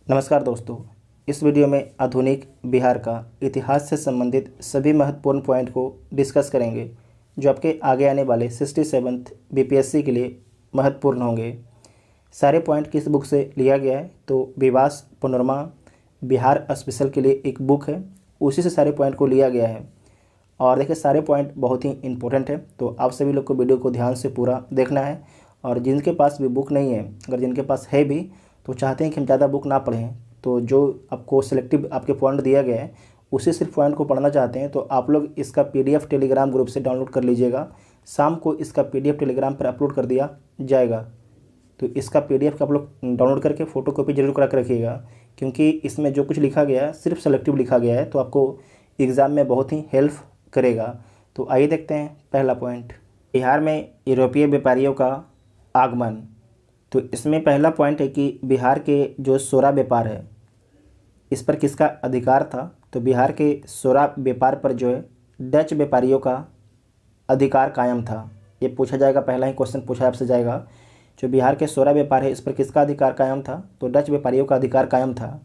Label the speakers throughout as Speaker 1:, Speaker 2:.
Speaker 1: नमस्कार दोस्तों, इस वीडियो में आधुनिक बिहार का इतिहास से संबंधित सभी महत्वपूर्ण पॉइंट को डिस्कस करेंगे जो आपके आगे आने वाले 67th बीपीएससी के लिए महत्वपूर्ण होंगे। सारे पॉइंट किस बुक से लिया गया है तो विवास पनोरमा बिहार स्पेशल के लिए एक बुक है, उसी से सारे पॉइंट को लिया गया है। और देखिए सारे पॉइंट बहुत ही इंपॉर्टेंट है, तो आप सभी लोग को वीडियो को ध्यान से पूरा देखना है। और जिनके पास भी बुक नहीं है, अगर जिनके पास है भी तो चाहते हैं कि हम ज़्यादा बुक ना पढ़ें, तो जो आपको सिलेक्टिव आपके पॉइंट दिया गया है उसी सिर्फ पॉइंट को पढ़ना चाहते हैं तो आप लोग इसका पीडीएफ टेलीग्राम ग्रुप से डाउनलोड कर लीजिएगा। शाम को इसका पीडीएफ टेलीग्राम पर अपलोड कर दिया जाएगा, तो इसका पीडीएफ का आप लोग डाउनलोड करके फ़ोटोकॉपी जरूर करा कर रखिएगा, क्योंकि इसमें जो कुछ लिखा गया है सिर्फ सेलेक्टिव लिखा गया है, तो आपको एग्ज़ाम में बहुत ही हेल्प करेगा। तो आइए देखते हैं पहला पॉइंट, बिहार में यूरोपीय व्यापारियों का आगमन। तो इसमें पहला पॉइंट है कि बिहार के जो सोरा व्यापार है इस पर किसका अधिकार था। तो बिहार के सोरा व्यापार पर जो है डच व्यापारियों का अधिकार कायम था। ये पूछा जाएगा, पहला ही क्वेश्चन पूछा आपसे जाएगा, जो बिहार के सोरा व्यापार है इस पर किसका अधिकार कायम था। तो डच व्यापारियों का अधिकार कायम था।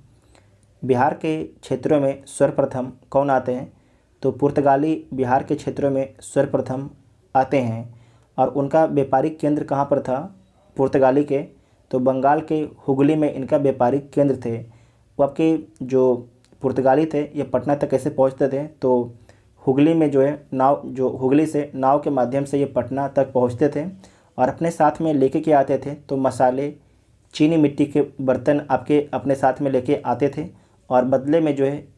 Speaker 1: बिहार के क्षेत्रों में सर्वप्रथम कौन आते हैं। तो पुर्तगाली बिहार के क्षेत्रों में सर्वप्रथम आते हैं और उनका व्यापारिक केंद्र कहाँ पर था पुर्तगाली के। तो बंगाल के हुगली में इनका व्यापारिक केंद्र थे। वो आपके जो पुर्तगाली थे ये पटना तक कैसे पहुंचते थे, तो हुगली में जो है नाव, जो हुगली से नाव के माध्यम से ये पटना तक पहुंचते थे और अपने साथ में लेके के आते थे। तो मसाले, चीनी मिट्टी के बर्तन आपके अपने साथ में लेके आते थे और बदले में जो है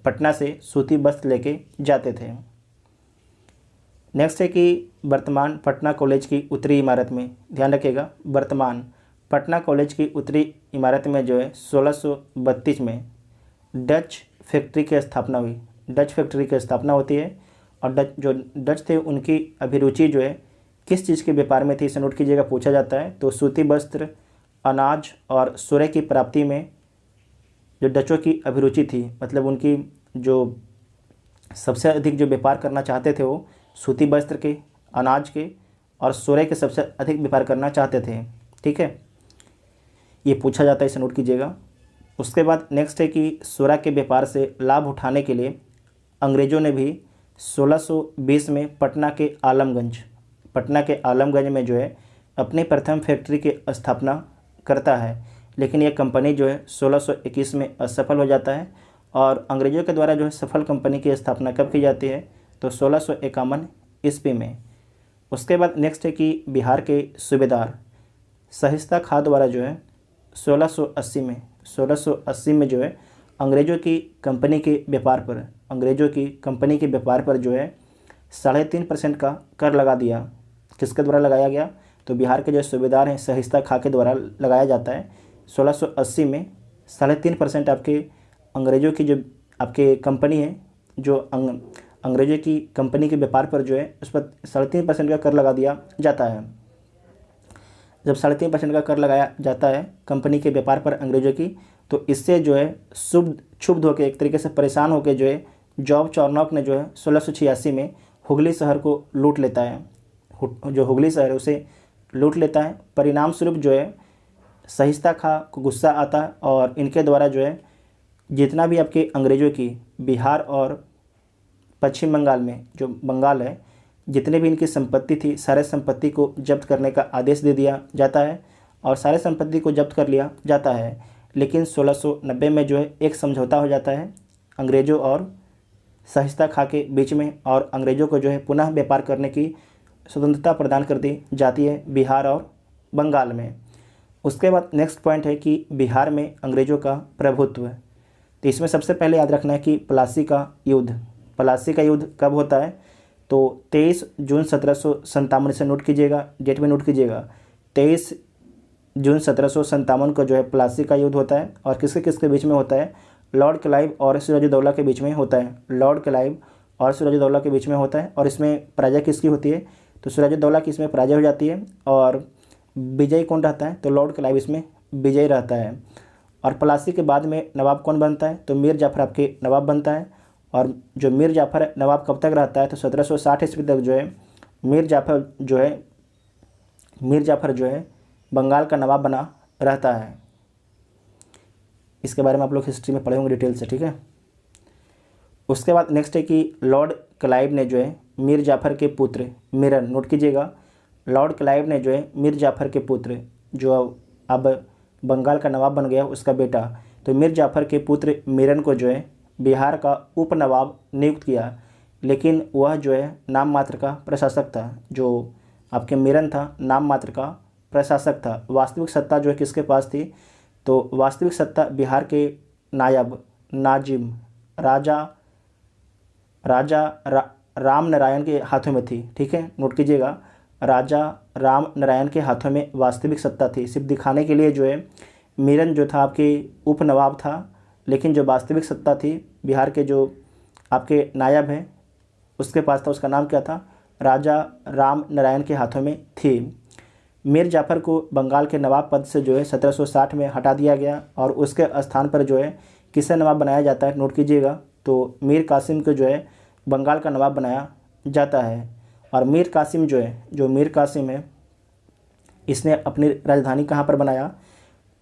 Speaker 1: पटना से सूती वस्त्र लेके जाते थे। नेक्स्ट है कि वर्तमान पटना कॉलेज की उत्तरी इमारत में, ध्यान रखिएगा, वर्तमान पटना कॉलेज की उत्तरी इमारत में जो है 1632 में डच फैक्ट्री की स्थापना हुई। डच फैक्ट्री की स्थापना होती है और डच थे उनकी अभिरुचि जो है किस चीज़ के व्यापार में थी, इसे नोट कीजिएगा, पूछा जाता है। तो सूती वस्त्र, अनाज और सूर्य की प्राप्ति में जो डचों की अभिरुचि थी, मतलब उनकी जो सबसे अधिक जो व्यापार करना चाहते थे वो सूती वस्त्र के, अनाज के और सूर्य के सबसे अधिक व्यापार करना चाहते थे। ठीक है, ये पूछा जाता है, इसे नोट कीजिएगा। उसके बाद नेक्स्ट है कि सूर्य के व्यापार से लाभ उठाने के लिए अंग्रेज़ों ने भी 1620 में पटना के आलमगंज में जो है अपनी प्रथम फैक्ट्री की स्थापना करता है, लेकिन यह कंपनी जो है 1621 में असफल हो जाता है और अंग्रेज़ों के द्वारा जो है सफल कंपनी की स्थापना कब की जाती है, तो 1651 ईस्वी में। उसके बाद नेक्स्ट है कि बिहार के सूबेदार सहिस्ता खां द्वारा जो है 1680 में जो है अंग्रेज़ों की कंपनी के व्यापार पर जो है 3.5% का कर लगा दिया। किसके द्वारा लगाया गया, तो बिहार के जो सूबेदार हैं सहिस्ता खां के द्वारा लगाया जाता है। 1680 में 3.5% आपके अंग्रेज़ों की जो आपके कंपनी है, जो अंग्रेज़ों की कंपनी के व्यापार पर जो है उस पर 3.5% का कर लगा दिया जाता है। जब 3.5% का कर लगाया जाता है कंपनी के व्यापार पर अंग्रेज़ों की, तो इससे जो है क्षुब्ध होकर, एक तरीके से परेशान होकर जो है जॉब चार्नॉक ने जो है 1686 में हुगली शहर को लूट लेता है। जो हुगली शहर है उसे लूट लेता है। परिणाम स्वरूप जो है सहिस्ता खां को गुस्सा आता है और इनके द्वारा जो है जितना भी आपके अंग्रेज़ों की बिहार और पश्चिम बंगाल में, जो बंगाल है, जितने भी इनकी संपत्ति थी सारे संपत्ति को जब्त करने का आदेश दे दिया जाता है और सारे संपत्ति को जब्त कर लिया जाता है। लेकिन 1690 में जो है एक समझौता हो जाता है अंग्रेज़ों और सहिस्ता खां के बीच में और अंग्रेज़ों को जो है पुनः व्यापार करने की स्वतंत्रता प्रदान कर दी जाती है बिहार और बंगाल में। उसके बाद नेक्स्ट पॉइंट है कि बिहार में अंग्रेज़ों का प्रभुत्व। तो इसमें सबसे पहले याद रखना है कि प्लासी का युद्ध कब होता है, तो 23 जून 1757 से नोट कीजिएगा, डेट में नोट कीजिएगा। 23 जून 1757 को जो है प्लासी का युद्ध होता है और किसके किसके बीच में होता है, लॉर्ड क्लाइव और सिराजुद्दौला के बीच में होता है। लॉर्ड क्लाइव और सिराजुद्दौला के बीच में होता है और इसमें पराजय किसकी होती है, तो सिराजुद्दौला की इसमें पराजय हो जाती है और विजयी कौन रहता है, तो लॉर्ड क्लाइव इसमें विजयी रहता है। और प्लासी के बाद में नवाब कौन बनता है, तो मीर जाफ़र आपके नवाब बनता है। और जो मीर जाफ़र नवाब कब तक रहता है, तो 1760 ईस्वी तक जो है मीर जाफ़र जो है बंगाल का नवाब बना रहता है। इसके बारे में आप लोग हिस्ट्री में पढ़े होंगे डिटेल से, ठीक है। उसके बाद नेक्स्ट है कि लॉर्ड क्लाइव ने जो है मीर जाफ़र के पुत्र मिरन, नोट कीजिएगा, लॉर्ड क्लाइव ने जो है मीर जाफ़र के पुत्र, जो अब बंगाल का नवाब बन गया, उसका बेटा, तो मीर जाफ़र के पुत्र मिरन को जो है बिहार का उप नवाब नियुक्त किया। लेकिन वह जो है नाम मात्र का प्रशासक था। जो आपके मिरन था नाम मात्र का प्रशासक था। वास्तविक सत्ता जो है किसके पास थी, तो वास्तविक सत्ता बिहार के नायब नाजिम राजा राम नारायण के हाथों में थी, ठीक है, नोट कीजिएगा, राजा राम नारायण के हाथों में वास्तविक सत्ता थी। सिर्फ दिखाने के लिए जो है मिरन जो था आपके उप नवाब था, लेकिन जो वास्तविक सत्ता थी बिहार के जो आपके नायब हैं उसके पास था। उसका नाम क्या था, राजा राम नारायण के हाथों में थी। मीर जाफ़र को बंगाल के नवाब पद से जो है 1760 में हटा दिया गया और उसके स्थान पर जो है किसे नवाब बनाया जाता है, नोट कीजिएगा, तो मीर कासिम को जो है बंगाल का नवाब बनाया जाता है। और मीर कासिम जो है, जो मीर कासिम है, इसने अपनी राजधानी कहाँ पर बनाया,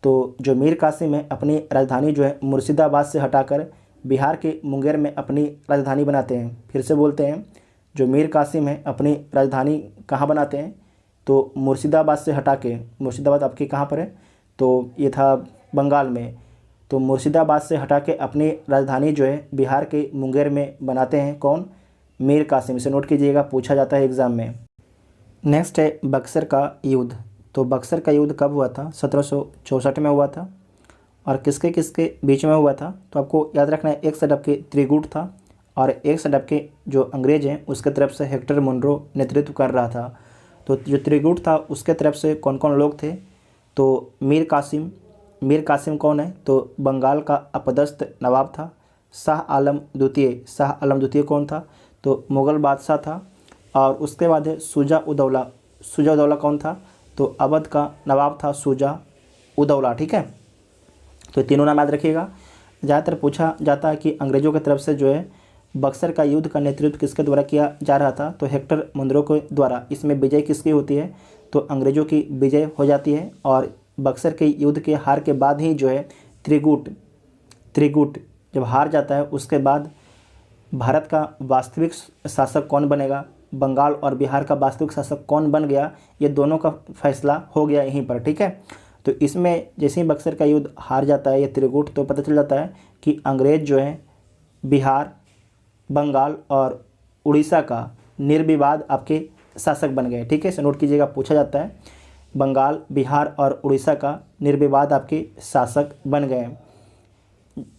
Speaker 1: तो जो मीर कासिम है अपनी राजधानी जो है मुर्शिदाबाद से हटाकर बिहार के मुंगेर में अपनी राजधानी बनाते हैं। फिर से बोलते हैं, जो मीर कासिम है अपनी राजधानी कहाँ बनाते हैं, तो मुर्शिदाबाद से हटा के, मुर्शिदाबाद आपकी कहाँ पर है, तो ये था बंगाल में, तो मुर्शिदाबाद से हटा के अपनी राजधानी जो है बिहार के मुंगेर में बनाते हैं। कौन, मीर कासिम। से नोट कीजिएगा, पूछा जाता है एग्ज़ाम में। नेक्स्ट है बक्सर का युद्ध। तो बक्सर का युद्ध कब हुआ था, 1764 में हुआ था। और किसके किसके बीच में हुआ था, तो आपको याद रखना है, एक साइड आपके त्रिगुट था और एक साइड आपके जो अंग्रेज हैं उसके तरफ से हेक्टर मुनरो नेतृत्व कर रहा था। तो जो त्रिगुट था उसके तरफ से कौन कौन लोग थे, तो मीर कासिम कौन है, तो बंगाल का अपदस्थ नवाब था। शाह आलम द्वितीय कौन था, तो मुग़ल बादशाह था। और उसके बाद है शुजा उदौला कौन था, तो अवध का नवाब था शुजा उदौला, ठीक है। तो तीनों नाम याद रखिएगा। ज़्यादातर पूछा जाता है कि अंग्रेज़ों की तरफ से जो है बक्सर का युद्ध का नेतृत्व किसके द्वारा किया जा रहा था, तो हेक्टर मुनरो के द्वारा। इसमें विजय किसकी होती है, तो अंग्रेज़ों की विजय हो जाती है। और बक्सर के युद्ध के हार के बाद ही जो है त्रिगुट जब हार जाता है उसके बाद भारत का वास्तविक शासक कौन बनेगा, बंगाल और बिहार का वास्तविक शासक कौन बन गया, ये दोनों का फैसला हो गया यहीं पर, ठीक है। तो इसमें जैसे ही बक्सर का युद्ध हार जाता है ये त्रिगुट, तो पता चल जाता है कि अंग्रेज़ जो है बिहार, बंगाल और उड़ीसा का निर्विवाद आपके शासक बन गए, ठीक है। इसे नोट कीजिएगा, पूछा जाता है, बंगाल, बिहार और उड़ीसा का निर्विवाद आपके शासक बन गए।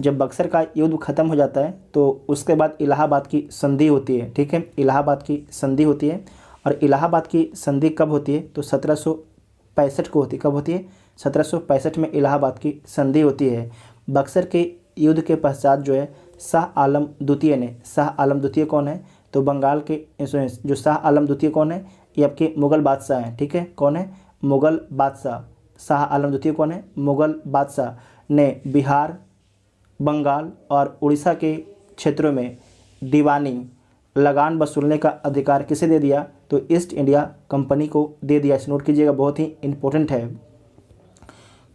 Speaker 1: जब बक्सर का युद्ध खत्म हो जाता है तो उसके बाद इलाहाबाद की संधि होती है, ठीक है, इलाहाबाद की संधि होती है। और इलाहाबाद की संधि कब होती है, तो 1765 को होती है। कब होती है, 1765 में इलाहाबाद की संधि होती है। बक्सर के युद्ध के पश्चात जो है शाह आलम द्वितीय कौन है, तो बंगाल के जो शाह आलम द्वितीय कौन है, ये आपके मुग़ल बादशाह हैं, ठीक है। कौन है, मुग़ल बादशाह। शाह आलम द्वितीय कौन है, मुग़ल बादशाह ने बिहार, बंगाल और उड़ीसा के क्षेत्रों में दीवानी लगान वसूलने का अधिकार किसे दे दिया, तो ईस्ट इंडिया कंपनी को दे दिया। इसे नोट कीजिएगा, बहुत ही इम्पोर्टेंट है।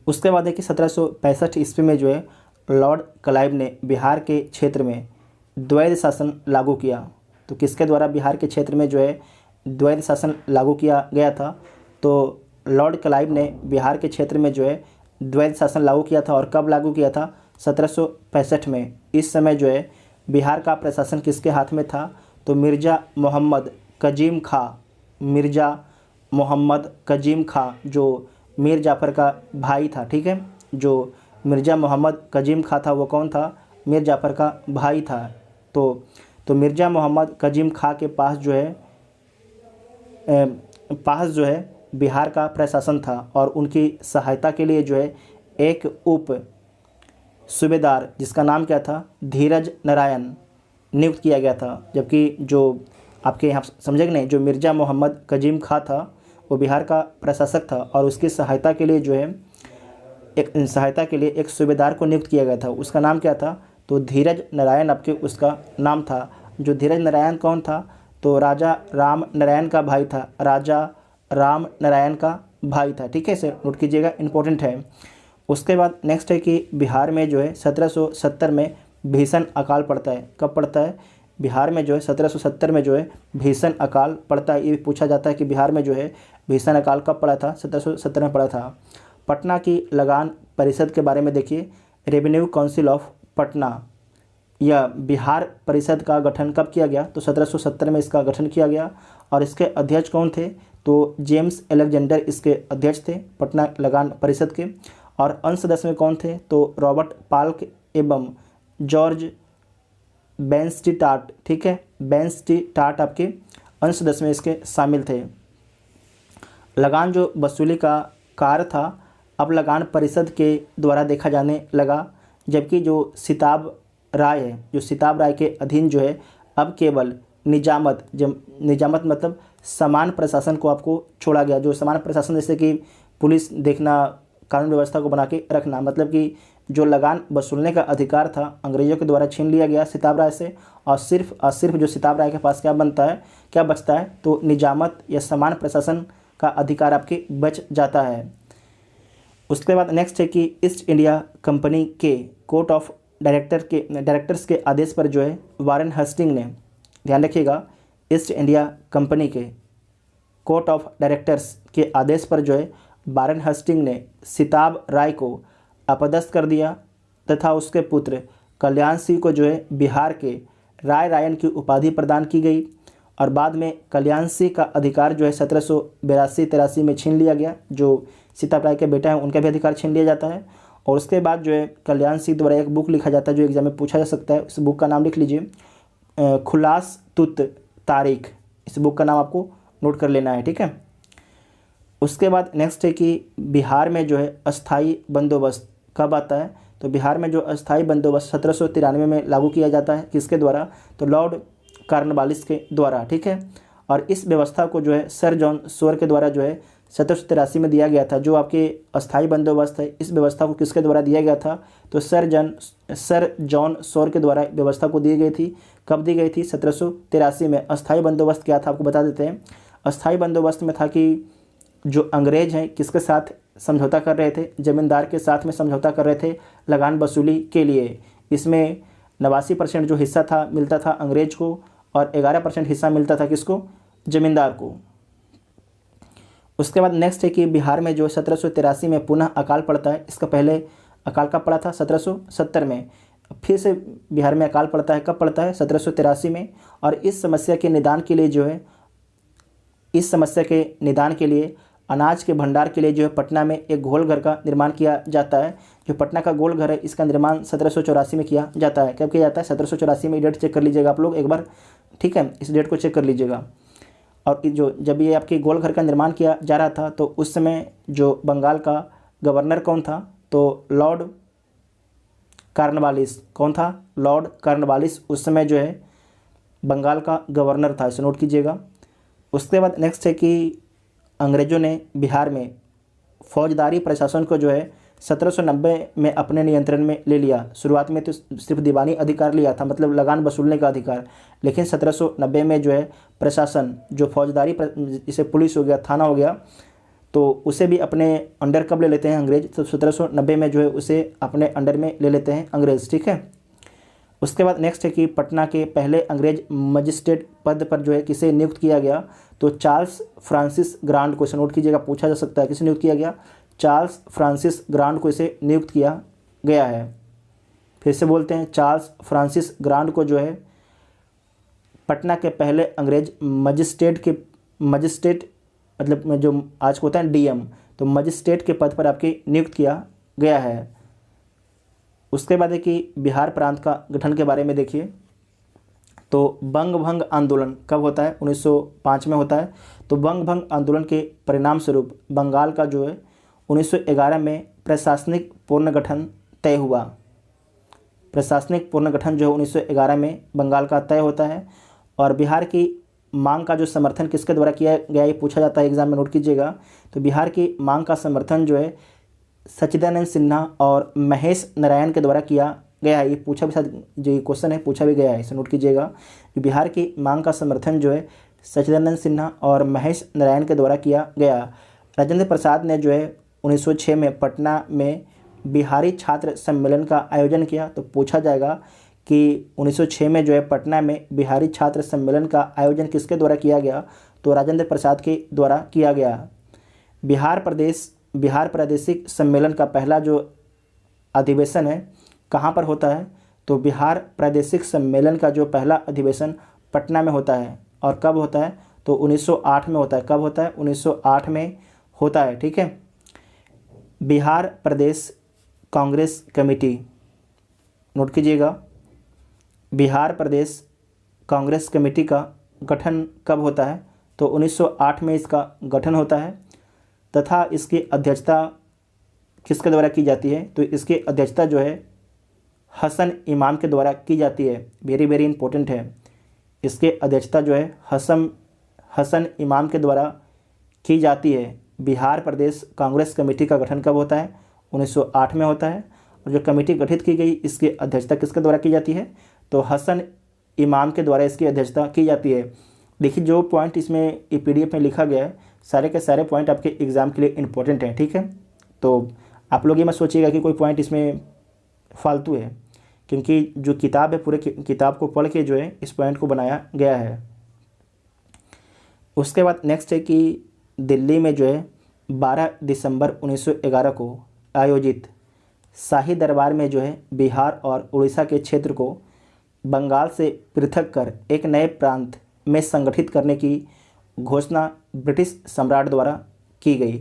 Speaker 1: उसके बाद है कि 1765 ईस्वी में जो है लॉर्ड क्लाइव ने बिहार के क्षेत्र में द्वैध शासन लागू किया। तो किसके द्वारा बिहार के क्षेत्र में जो है द्वैध शासन लागू किया गया था, तो लॉर्ड क्लाइव ने बिहार के क्षेत्र में जो है द्वैध शासन लागू किया था। और कब लागू किया था, 1765 में। इस समय जो है बिहार का प्रशासन किसके हाथ में था, तो मिर्ज़ा मोहम्मद कजीम खां जो मीर जाफ़र का भाई था, ठीक है। जो मिर्ज़ा मोहम्मद कजीम खां था वो कौन था, मीर जाफ़र का भाई था। तो मिर्ज़ा मोहम्मद कजीम खां के पास जो है बिहार का प्रशासन था। और उनकी सहायता के लिए जो है एक उप सूबेदार जिसका नाम क्या था, धीरज नारायण नियुक्त किया गया था। जबकि जो आपके यहाँ समझे कि नहीं, जो मिर्ज़ा मोहम्मद कजीम खां था वो बिहार का प्रशासक था और उसकी सहायता के लिए जो है एक सूबेदार को नियुक्त किया गया था। उसका नाम क्या था, तो धीरज नारायण आपके उसका नाम था। जो धीरज नारायण कौन था, तो राजा राम नारायण का भाई था, ठीक है। इसे नोट कीजिएगा, इंपॉर्टेंट है। उसके बाद नेक्स्ट है कि बिहार में जो है 1770 में भीषण अकाल पड़ता है। कब पड़ता है? बिहार में जो है 1770 में जो है भीषण अकाल पड़ता है। ये पूछा जाता है कि बिहार में जो है भीषण अकाल कब पड़ा था? 1770 में पड़ा था। पटना की लगान परिषद के बारे में देखिए, रेवेन्यू काउंसिल ऑफ पटना, यह बिहार परिषद का गठन कब किया गया? तो 1770 में इसका गठन किया गया। और इसके अध्यक्ष कौन थे? तो जेम्स अलेक्जेंडर इसके अध्यक्ष थे पटना लगान परिषद के। और अंश सदस्य में कौन थे? तो रॉबर्ट पाल्क एवं जॉर्ज बेंस्टीटाट, ठीक है, बेंस्टीटाट आपके अंश सदस्य में इसके शामिल थे। लगान जो वसूली का कार्य था अब लगान परिषद के द्वारा देखा जाने लगा, जबकि जो सिताब राय है, जो सिताब राय के अधीन जो है अब केवल निजामत, जब निजामत मतलब समान प्रशासन को आपको छोड़ा गया। जो समान प्रशासन जैसे कि पुलिस देखना, कानून व्यवस्था को बना के रखना, मतलब कि जो लगान वसूलने का अधिकार था अंग्रेजों के द्वारा छीन लिया गया सिताब राय से। और सिर्फ जो सिताब राय के पास क्या बचता है? तो निजामत या समान प्रशासन का अधिकार आपके बच जाता है। उसके बाद नेक्स्ट है कि ईस्ट इंडिया कंपनी के कोर्ट ऑफ डायरेक्टर्स के आदेश पर जो है वारेन हेस्टिंग ने, ध्यान रखिएगा, ईस्ट इंडिया कंपनी के कोर्ट ऑफ डायरेक्टर्स के आदेश पर जो है वारेन हेस्टिंग ने सिताब राय को अपदस्थ कर दिया तथा उसके पुत्र कल्याण सिंह को जो है बिहार के राय रायन की उपाधि प्रदान की गई। और बाद में कल्याण सिंह का अधिकार जो है 1782-83 में छीन लिया गया। जो सिताब राय के बेटा हैं उनका भी अधिकार छीन लिया जाता है। और उसके बाद जो है कल्याण सिंह द्वारा एक बुक लिखा जाता है जो एग्जाम में पूछा जा सकता है। इस बुक का नाम लिख लीजिए, खुलास तुत तारीख। इस बुक का नाम आपको नोट कर लेना है, ठीक है। उसके बाद नेक्स्ट है कि बिहार में जो है अस्थाई बंदोबस्त कब आता है? तो बिहार में जो अस्थाई बंदोबस्त 1793 में लागू किया जाता है। किसके द्वारा? तो लॉर्ड कॉर्नवालिस के द्वारा, ठीक है। और इस व्यवस्था को जो है सर जॉन सोर के द्वारा जो है 1783 में दिया गया था। जो आपके अस्थाई बंदोबस्त है इस व्यवस्था को किसके द्वारा दिया गया था? तो सर जॉन सोर के द्वारा व्यवस्था को दी गई थी। कब दी गई थी? 1783 में। अस्थाई बंदोबस्त क्या था आपको बता देते हैं। अस्थाई बंदोबस्त में था कि जो अंग्रेज हैं किसके साथ समझौता कर रहे थे? ज़मींदार के साथ में समझौता कर रहे थे लगान वसूली के लिए। इसमें 89% जो हिस्सा था मिलता था अंग्रेज को और 11% हिस्सा मिलता था किसको? ज़मींदार को। उसके बाद नेक्स्ट है कि बिहार में जो 1783 में पुनः अकाल पड़ता है। इसका पहले अकाल कब पड़ा था? 1770 में। फिर से बिहार में अकाल पड़ता है। कब पड़ता है? 1783 में। और इस समस्या के निदान के लिए अनाज के भंडार के लिए जो है पटना में एक गोल घर का निर्माण किया जाता है। जो पटना का गोल घर है इसका निर्माण 1784 में किया जाता है। कब किया जाता है? 1784 में। डेट चेक कर लीजिएगा आप लोग एक बार, ठीक है, इस डेट को चेक कर लीजिएगा। और जब ये आपके गोल घर का निर्माण किया जा रहा था तो उस समय जो बंगाल का गवर्नर कौन था? तो लॉर्ड कॉर्नवालिस। कौन था? लॉर्ड कॉर्नवालिस उस समय जो है बंगाल का गवर्नर था, इसे नोट कीजिएगा। उसके बाद नेक्स्ट है कि अंग्रेज़ों ने बिहार में फौजदारी प्रशासन को जो है 1790 में अपने नियंत्रण में ले लिया। शुरुआत में तो सिर्फ दीवानी अधिकार लिया था, मतलब लगान वसूलने का अधिकार, लेकिन 1790 में जो है प्रशासन, जो फौजदारी जैसे पुलिस हो गया, थाना हो गया, तो उसे भी अपने अंडर कब ले लेते हैं अंग्रेज? तो 1790 में जो है उसे अपने अंडर में ले लेते हैं अंग्रेज़, ठीक है। उसके बाद नेक्स्ट है कि पटना के पहले अंग्रेज मजिस्ट्रेट पद पर जो है किसे नियुक्त किया गया? तो चार्ल्स फ्रांसिस ग्रांड को, इसे नोट कीजिएगा, पूछा जा सकता है किसे नियुक्त किया गया? चार्ल्स फ्रांसिस ग्रांड को इसे नियुक्त किया गया है। फिर से बोलते हैं, चार्ल्स फ्रांसिस ग्रांड को जो है पटना के पहले अंग्रेज मजिस्ट्रेट मतलब जो आज को होता है डीएम, तो मजिस्ट्रेट के पद पर आपके नियुक्त किया गया है। उसके बाद है कि बिहार प्रांत का गठन के बारे में देखिए। तो बंग भंग आंदोलन कब होता है? 1905 में होता है। तो बंग भंग आंदोलन के परिणाम स्वरूप बंगाल का जो है 1911 में प्रशासनिक पुनर्गठन तय हुआ। प्रशासनिक पुनर्गठन जो है 1911 में बंगाल का तय होता है। और बिहार की मांग का जो समर्थन किसके द्वारा किया गया ये पूछा जाता है एग्जाम में, नोट कीजिएगा। तो बिहार की मांग का समर्थन जो है सच्चिदानंद सिन्हा और महेश नारायण के द्वारा किया गया है। ये पूछा भी, शायद जो ये क्वेश्चन है पूछा भी गया है, इसे नोट कीजिएगा। बिहार की मांग का समर्थन जो है सच्चिदानंद सिन्हा और महेश नारायण के द्वारा किया गया। राजेंद्र प्रसाद ने जो है 1906 में पटना में बिहारी छात्र सम्मेलन का आयोजन किया? तो पूछा जाएगा कि 1906 में जो है पटना में बिहारी छात्र सम्मेलन का आयोजन किसके द्वारा किया गया? तो राजेंद्र प्रसाद के द्वारा किया गया। बिहार प्रादेशिक सम्मेलन का पहला जो अधिवेशन है कहाँ पर होता है? तो बिहार प्रादेशिक सम्मेलन का जो पहला अधिवेशन पटना में होता है। और कब होता है? तो 1908 में होता है। कब होता है? 1908 में होता है। ठीक है। बिहार प्रदेश कांग्रेस कमेटी, नोट कीजिएगा, बिहार प्रदेश कांग्रेस कमेटी का गठन कब होता है? तो 1908 में इसका गठन होता है तथा इसकी अध्यक्षता किसके द्वारा की जाती है? तो इसकी अध्यक्षता जो है हसन इमाम के द्वारा की जाती है। वेरी वेरी इंपॉर्टेंट है। इसके अध्यक्षता जो है हसन इमाम के द्वारा की जाती है। बिहार प्रदेश कांग्रेस कमेटी का गठन कब होता है? 1908 में होता है। और जो कमेटी गठित की गई इसकी अध्यक्षता किसके द्वारा की जाती है? तो हसन इमाम के द्वारा इसकी अध्यक्षता की जाती है। देखिए जो पॉइंट इसमें PDF में लिखा गया है सारे के सारे पॉइंट आपके एग्ज़ाम के लिए इम्पोर्टेंट हैं। ठीक है। तो आप लोग ये मत सोचिएगा कि कोई पॉइंट इसमें फालतू है, क्योंकि जो किताब है पूरे किताब को पढ़ के जो है इस पॉइंट को बनाया गया है। उसके बाद नेक्स्ट है कि दिल्ली में जो है 12 दिसंबर 1911 को आयोजित शाही दरबार में जो है बिहार और उड़ीसा के क्षेत्र को बंगाल से पृथक कर एक नए प्रांत में संगठित करने की घोषणा ब्रिटिश सम्राट द्वारा की गई।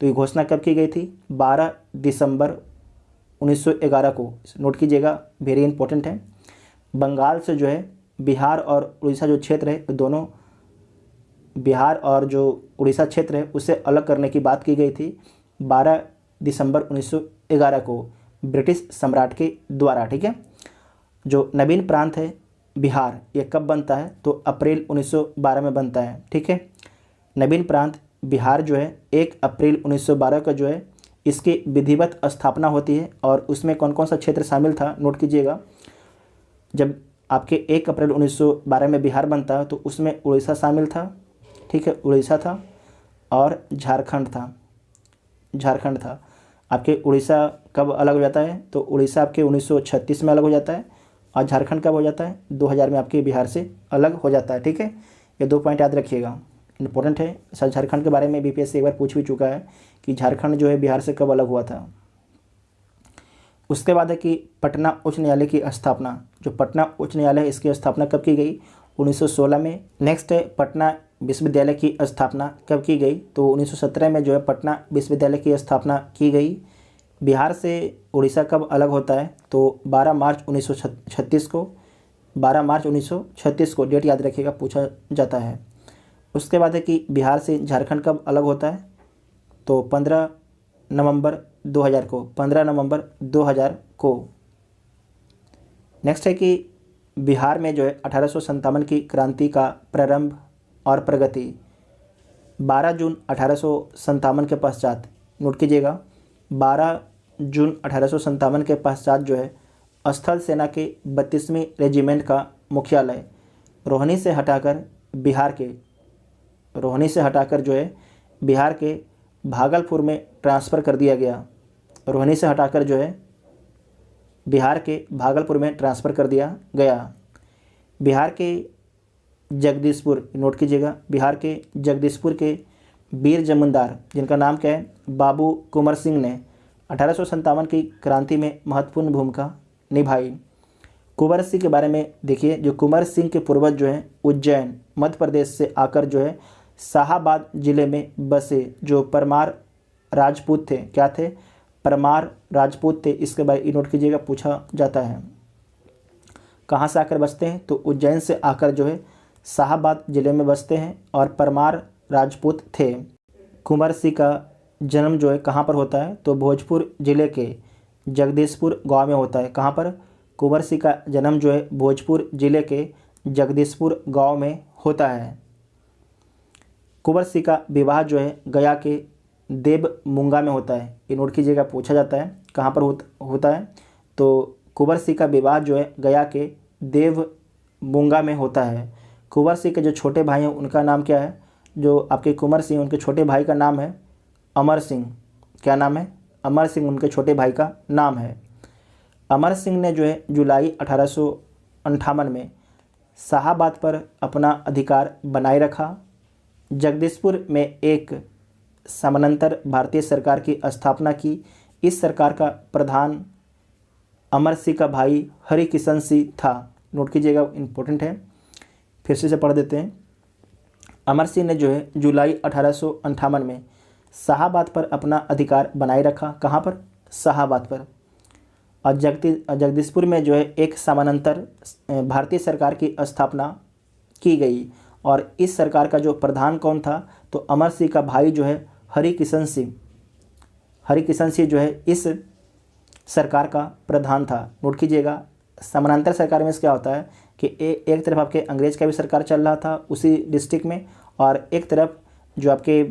Speaker 1: तो ये घोषणा कब की गई थी? 12 दिसंबर 1911 को। नोट कीजिएगा, वेरी इंपॉर्टेंट है। बंगाल से जो है बिहार और उड़ीसा जो क्षेत्र है, दोनों बिहार और जो उड़ीसा क्षेत्र है उसे अलग करने की बात की गई थी 12 दिसंबर 1911 को ब्रिटिश सम्राट के द्वारा। ठीक है। जो नवीन प्रांत है बिहार, ये कब बनता है? तो अप्रैल 1912 में बनता है। ठीक है। नवीन प्रांत बिहार जो है 1 अप्रैल 1912 का जो है इसकी विधिवत स्थापना होती है। और उसमें कौन कौन सा क्षेत्र शामिल था? नोट कीजिएगा, जब आपके 1 अप्रैल 1912 में बिहार बनता है तो उसमें उड़ीसा शामिल था। ठीक है, उड़ीसा था और झारखंड था। आपके उड़ीसा कब अलग हो जाता है? तो उड़ीसा आपके 1936 में अलग हो जाता है और झारखंड कब हो जाता है? 2000 में आपके बिहार से अलग हो जाता है। ठीक है। ये 2 पॉइंट याद रखिएगा, इंपॉर्टेंट है। सर झारखंड के बारे में BPSC एक बार पूछ भी चुका है कि झारखंड जो है बिहार से कब अलग हुआ था। उसके बाद है कि पटना उच्च न्यायालय की स्थापना। जो पटना उच्च न्यायालय है इसकी स्थापना कब की गई? 1916 में। नेक्स्ट है पटना विश्वविद्यालय की स्थापना कब की गई? तो 1917 में जो है पटना विश्वविद्यालय की स्थापना की गई। बिहार से उड़ीसा कब अलग होता है? तो 12 मार्च 1936 को। 12 मार्च 1936 को डेट याद रखिएगा, पूछा जाता है। उसके बाद है कि बिहार से झारखंड कब अलग होता है? तो 15 नवंबर 2000 को। 15 नवंबर 2000 को। नेक्स्ट है कि बिहार में जो है 1857 की क्रांति का प्रारंभ और प्रगति। 12 जून 1857 के पश्चात, नोट कीजिएगा, 12 जून 1857 के पश्चात जो है स्थल सेना के 32वीं रेजिमेंट का मुख्यालय रोहनी से हटाकर जो है बिहार के भागलपुर में ट्रांसफ़र कर दिया गया। रोहनी से हटाकर जो है बिहार के भागलपुर में ट्रांसफ़र कर दिया गया। बिहार के जगदीशपुर, नोट कीजिएगा, बिहार के जगदीशपुर के वीर जमींदार जिनका नाम क्या है? बाबू कुंवर सिंह ने 1857 की क्रांति में महत्वपूर्ण भूमिका निभाई। कुंवर सिंह के बारे में देखिए, जो कुंवर सिंह के पूर्वज जो हैं उज्जैन मध्य प्रदेश से आकर जो है शाहाबाद जिले में बसे, जो परमार राजपूत थे। क्या थे? परमार राजपूत थे। इसके बारे में नोट कीजिएगा, पूछा जाता है। कहाँ से आकर बसते हैं? तो उज्जैन से आकर जो है शाहाबाद जिले में बसते हैं और परमार राजपूत थे। कुंवर सिंह का जन्म जो है कहाँ पर होता है? तो भोजपुर जिले के जगदीशपुर गांव में होता है। कहाँ पर? कुंवर सिंह का जन्म जो है भोजपुर जिले के जगदीशपुर गांव में होता है। कुंवर सिंह का विवाह जो है गया के देवमुंगा में होता है। ये नोट कीजिएगा, पूछा जाता है कहाँ पर होता है? तो कुंवर सिंह का विवाह जो है गया के देवमुंगा में होता है। कुंवर सिंह के जो छोटे भाई हैं उनका नाम क्या है? जो आपके कुंवर सिंह उनके छोटे भाई का नाम है अमर सिंह। क्या नाम है? अमर सिंह उनके छोटे भाई का नाम है। अमर सिंह ने जो है जुलाई 1858 में शाहाबाद पर अपना अधिकार बनाए रखा। जगदीशपुर में एक समानांतर भारतीय सरकार की स्थापना की। इस सरकार का प्रधान अमर सिंह का भाई हरि किशन सिंह था। नोट कीजिएगा, इम्पोर्टेंट है, फिर से पढ़ देते हैं। अमर सिंह ने जो है जुलाई 1858 में शाहाबाद पर अपना अधिकार बनाए रखा। कहाँ पर? शाहाबाद पर। और जगदीशपुर में जो है एक समानांतर भारतीय सरकार की स्थापना की गई। और इस सरकार का जो प्रधान कौन था? तो अमर सिंह का भाई जो है हरि किशन सिंह। हरि किशन सिंह जो है इस सरकार का प्रधान था। नोट कीजिएगा, समानांतर सरकार में क्या होता है कि एक तरफ आपके अंग्रेज का भी सरकार चल रहा था उसी डिस्ट्रिक्ट में, और एक तरफ जो आपके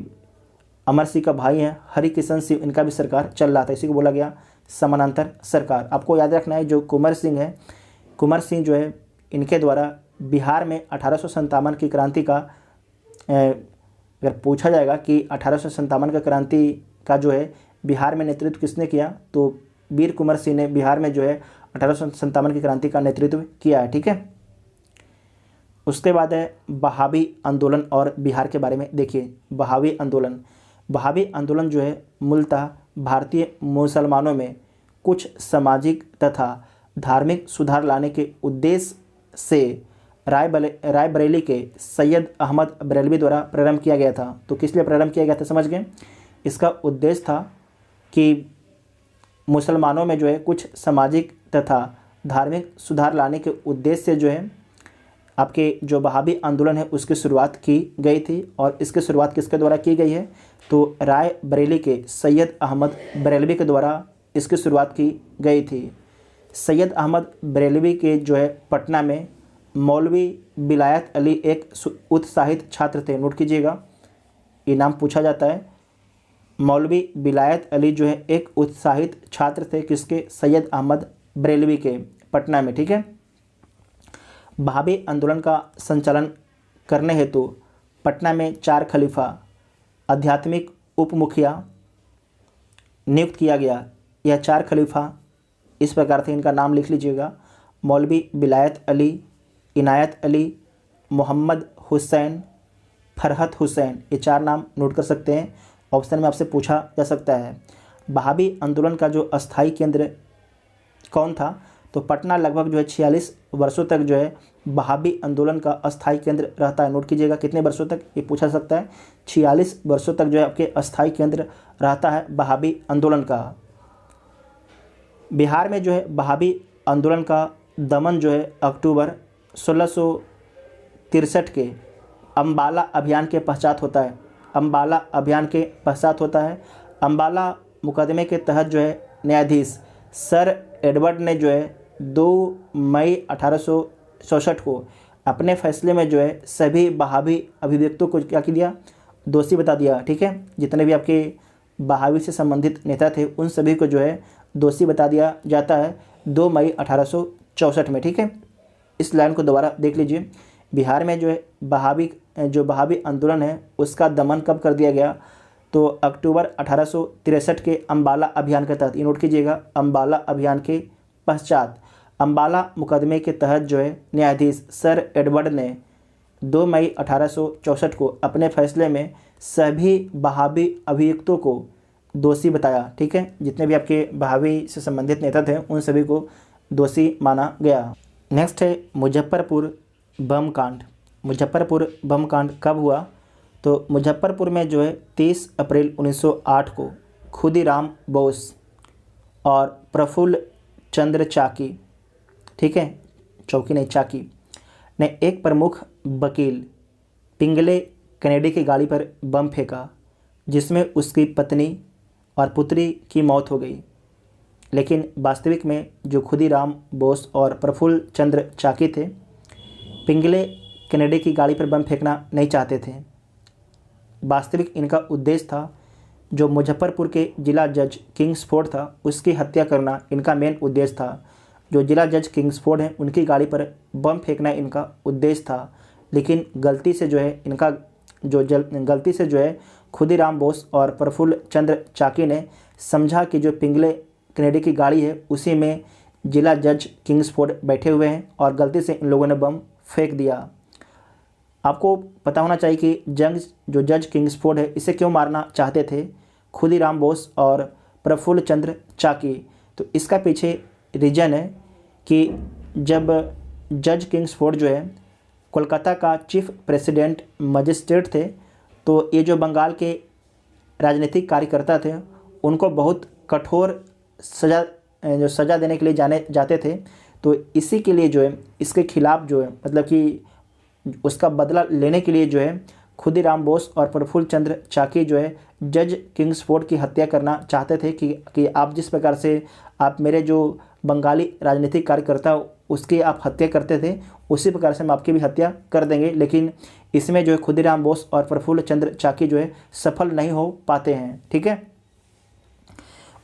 Speaker 1: अमर सिंह का भाई हैं हरि किशन सिंह, इनका भी सरकार चल रहा था। इसी को बोला गया समानांतर सरकार। आपको याद रखना है, जो कुंवर सिंह है, कुंवर सिंह जो है इनके द्वारा बिहार में 1857 की क्रांति का अगर पूछा जाएगा कि 1857 का क्रांति का जो है बिहार में नेतृत्व किसने किया, तो वीर कुंवर सिंह ने बिहार में जो है 1857 की क्रांति का नेतृत्व किया है। ठीक है। उसके बाद है बहावी आंदोलन और बिहार के बारे में देखिए। बहावी आंदोलन जो है मूलतः भारतीय मुसलमानों में कुछ सामाजिक तथा धार्मिक सुधार लाने के उद्देश्य से रायबरेली के सैयद अहमद बरेलवी द्वारा प्रारंभ किया गया था। तो किस लिए प्रारंभ किया गया था समझ गए? इसका उद्देश्य था कि मुसलमानों में जो है कुछ सामाजिक तथा धार्मिक सुधार लाने के उद्देश्य से जो है आपके जो बहावी आंदोलन है उसकी शुरुआत की गई थी। और इसकी शुरुआत किसके द्वारा की गई है? तो रायबरेली के सैयद अहमद बरेलवी के द्वारा इसकी शुरुआत की गई थी। सैयद अहमद बरेलवी के जो है पटना में मौलवी विलायत अली एक उत्साहित छात्र थे। नोट कीजिएगा, ये नाम पूछा जाता है। मौलवी विलायत अली जो है एक उत्साहित छात्र थे किसके? सैयद अहमद बरेलवी के, पटना में। ठीक है। बहावी आंदोलन का संचालन करने हेतु पटना में 4 खलीफा आध्यात्मिक उप मुखिया नियुक्त किया गया। यह 4 खलीफा इस प्रकार थे, इनका नाम लिख लीजिएगा। मौलवी विलायत अली, इनायत अली, मोहम्मद हुसैन, फरहत हुसैन। ये 4 नाम नोट कर सकते हैं, ऑप्शन में आपसे पूछा जा सकता है। बहावी आंदोलन का जो अस्थायी केंद्र कौन था? तो पटना लगभग जो है 46 वर्षों तक जो है बहावी आंदोलन का अस्थायी केंद्र रहता है। नोट कीजिएगा, कितने वर्षों तक ये पूछा जा सकता है? 46 वर्षों तक जो है आपके अस्थायी केंद्र रहता है बहावी आंदोलन का। बिहार में जो है बहावी आंदोलन का दमन जो है अक्टूबर 1663 के अम्बाला अभियान के पश्चात होता है। अम्बाला अभियान के पश्चात होता है। अम्बाला मुकदमे के तहत जो है न्यायाधीश सर एडवर्ड ने जो है 2 मई 1864 को अपने फैसले में जो है सभी बहावी अभिव्यक्तों को क्या किया? दोषी बता दिया। ठीक है। जितने भी आपके बहावी से संबंधित नेता थे उन सभी को जो है दोषी बता दिया जाता है 2 मई 1864 में। ठीक है। इस लाइन को दोबारा देख लीजिए। बिहार में जो है बहावी आंदोलन है उसका दमन कब कर दिया गया? तो अक्टूबर 1863 के अम्बाला अभियान के तहत। ये नोट कीजिएगा, अम्बाला अभियान के पश्चात। अम्बाला मुकदमे के तहत जो है न्यायाधीश सर एडवर्ड ने 2 मई 1864 को अपने फैसले में सभी बहावी अभियुक्तों को दोषी बताया। ठीक है। जितने भी आपके बहावी से संबंधित नेता थे उन सभी को दोषी माना गया। नेक्स्ट है मुजफ्फरपुर बम कांड। मुजफ्फरपुर बम कांड कब हुआ? तो मुजफ्फरपुर में जो है 30 अप्रैल 1908 को खुदीराम बोस और प्रफुल्ल चंद्र चाकी, ठीक है, चौकी नहीं चाकी, ने एक प्रमुख वकील पिंगले कैनेडी की गाड़ी पर बम फेंका जिसमें उसकी पत्नी और पुत्री की मौत हो गई। लेकिन वास्तविक में जो खुदीराम बोस और प्रफुल्ल चंद्र चाकी थे पिंगले कैनेडी की गाड़ी पर बम फेंकना नहीं चाहते थे। वास्तविक इनका उद्देश्य था जो मुजफ्फरपुर के जिला जज किंग्सफोर्ड था उसकी हत्या करना इनका मेन उद्देश्य था। जो जिला जज किंग्सफोर्ड हैं उनकी गाड़ी पर बम फेंकना इनका उद्देश्य था। लेकिन गलती से जो है खुदीराम बोस और प्रफुल्ल चंद्र चाकी ने समझा कि जो पिंगले कैनेडी की गाड़ी है उसी में जिला जज किंग्सफोर्ड बैठे हुए हैं और गलती से इन लोगों ने बम फेंक दिया। आपको पता होना चाहिए कि जो जज किंग्सफोर्ड है इसे क्यों मारना चाहते थे खुदीराम बोस और प्रफुल्ल चंद्र चाकी। तो इसका पीछे रीज़न है कि जब जज किंग्सफोर्ड जो है कोलकाता का चीफ प्रेसिडेंट मजिस्ट्रेट थे, तो ये जो बंगाल के राजनीतिक कार्यकर्ता थे उनको बहुत कठोर सज़ा देने के लिए जाने जाते थे। तो इसी के लिए जो है इसके खिलाफ जो है मतलब कि उसका बदला लेने के लिए जो है खुदीराम बोस और प्रफुल्ल चंद्र चाकी जो है जज किंग्सफोर्ड की हत्या करना चाहते थे कि आप जिस प्रकार से आप मेरे जो बंगाली राजनीतिक कार्यकर्ता उसकी आप हत्या करते थे उसी प्रकार से हम आपकी भी हत्या कर देंगे। लेकिन इसमें जो है खुदीराम बोस और प्रफुल्ल चंद्र चाकी जो है सफल नहीं हो पाते हैं। ठीक है।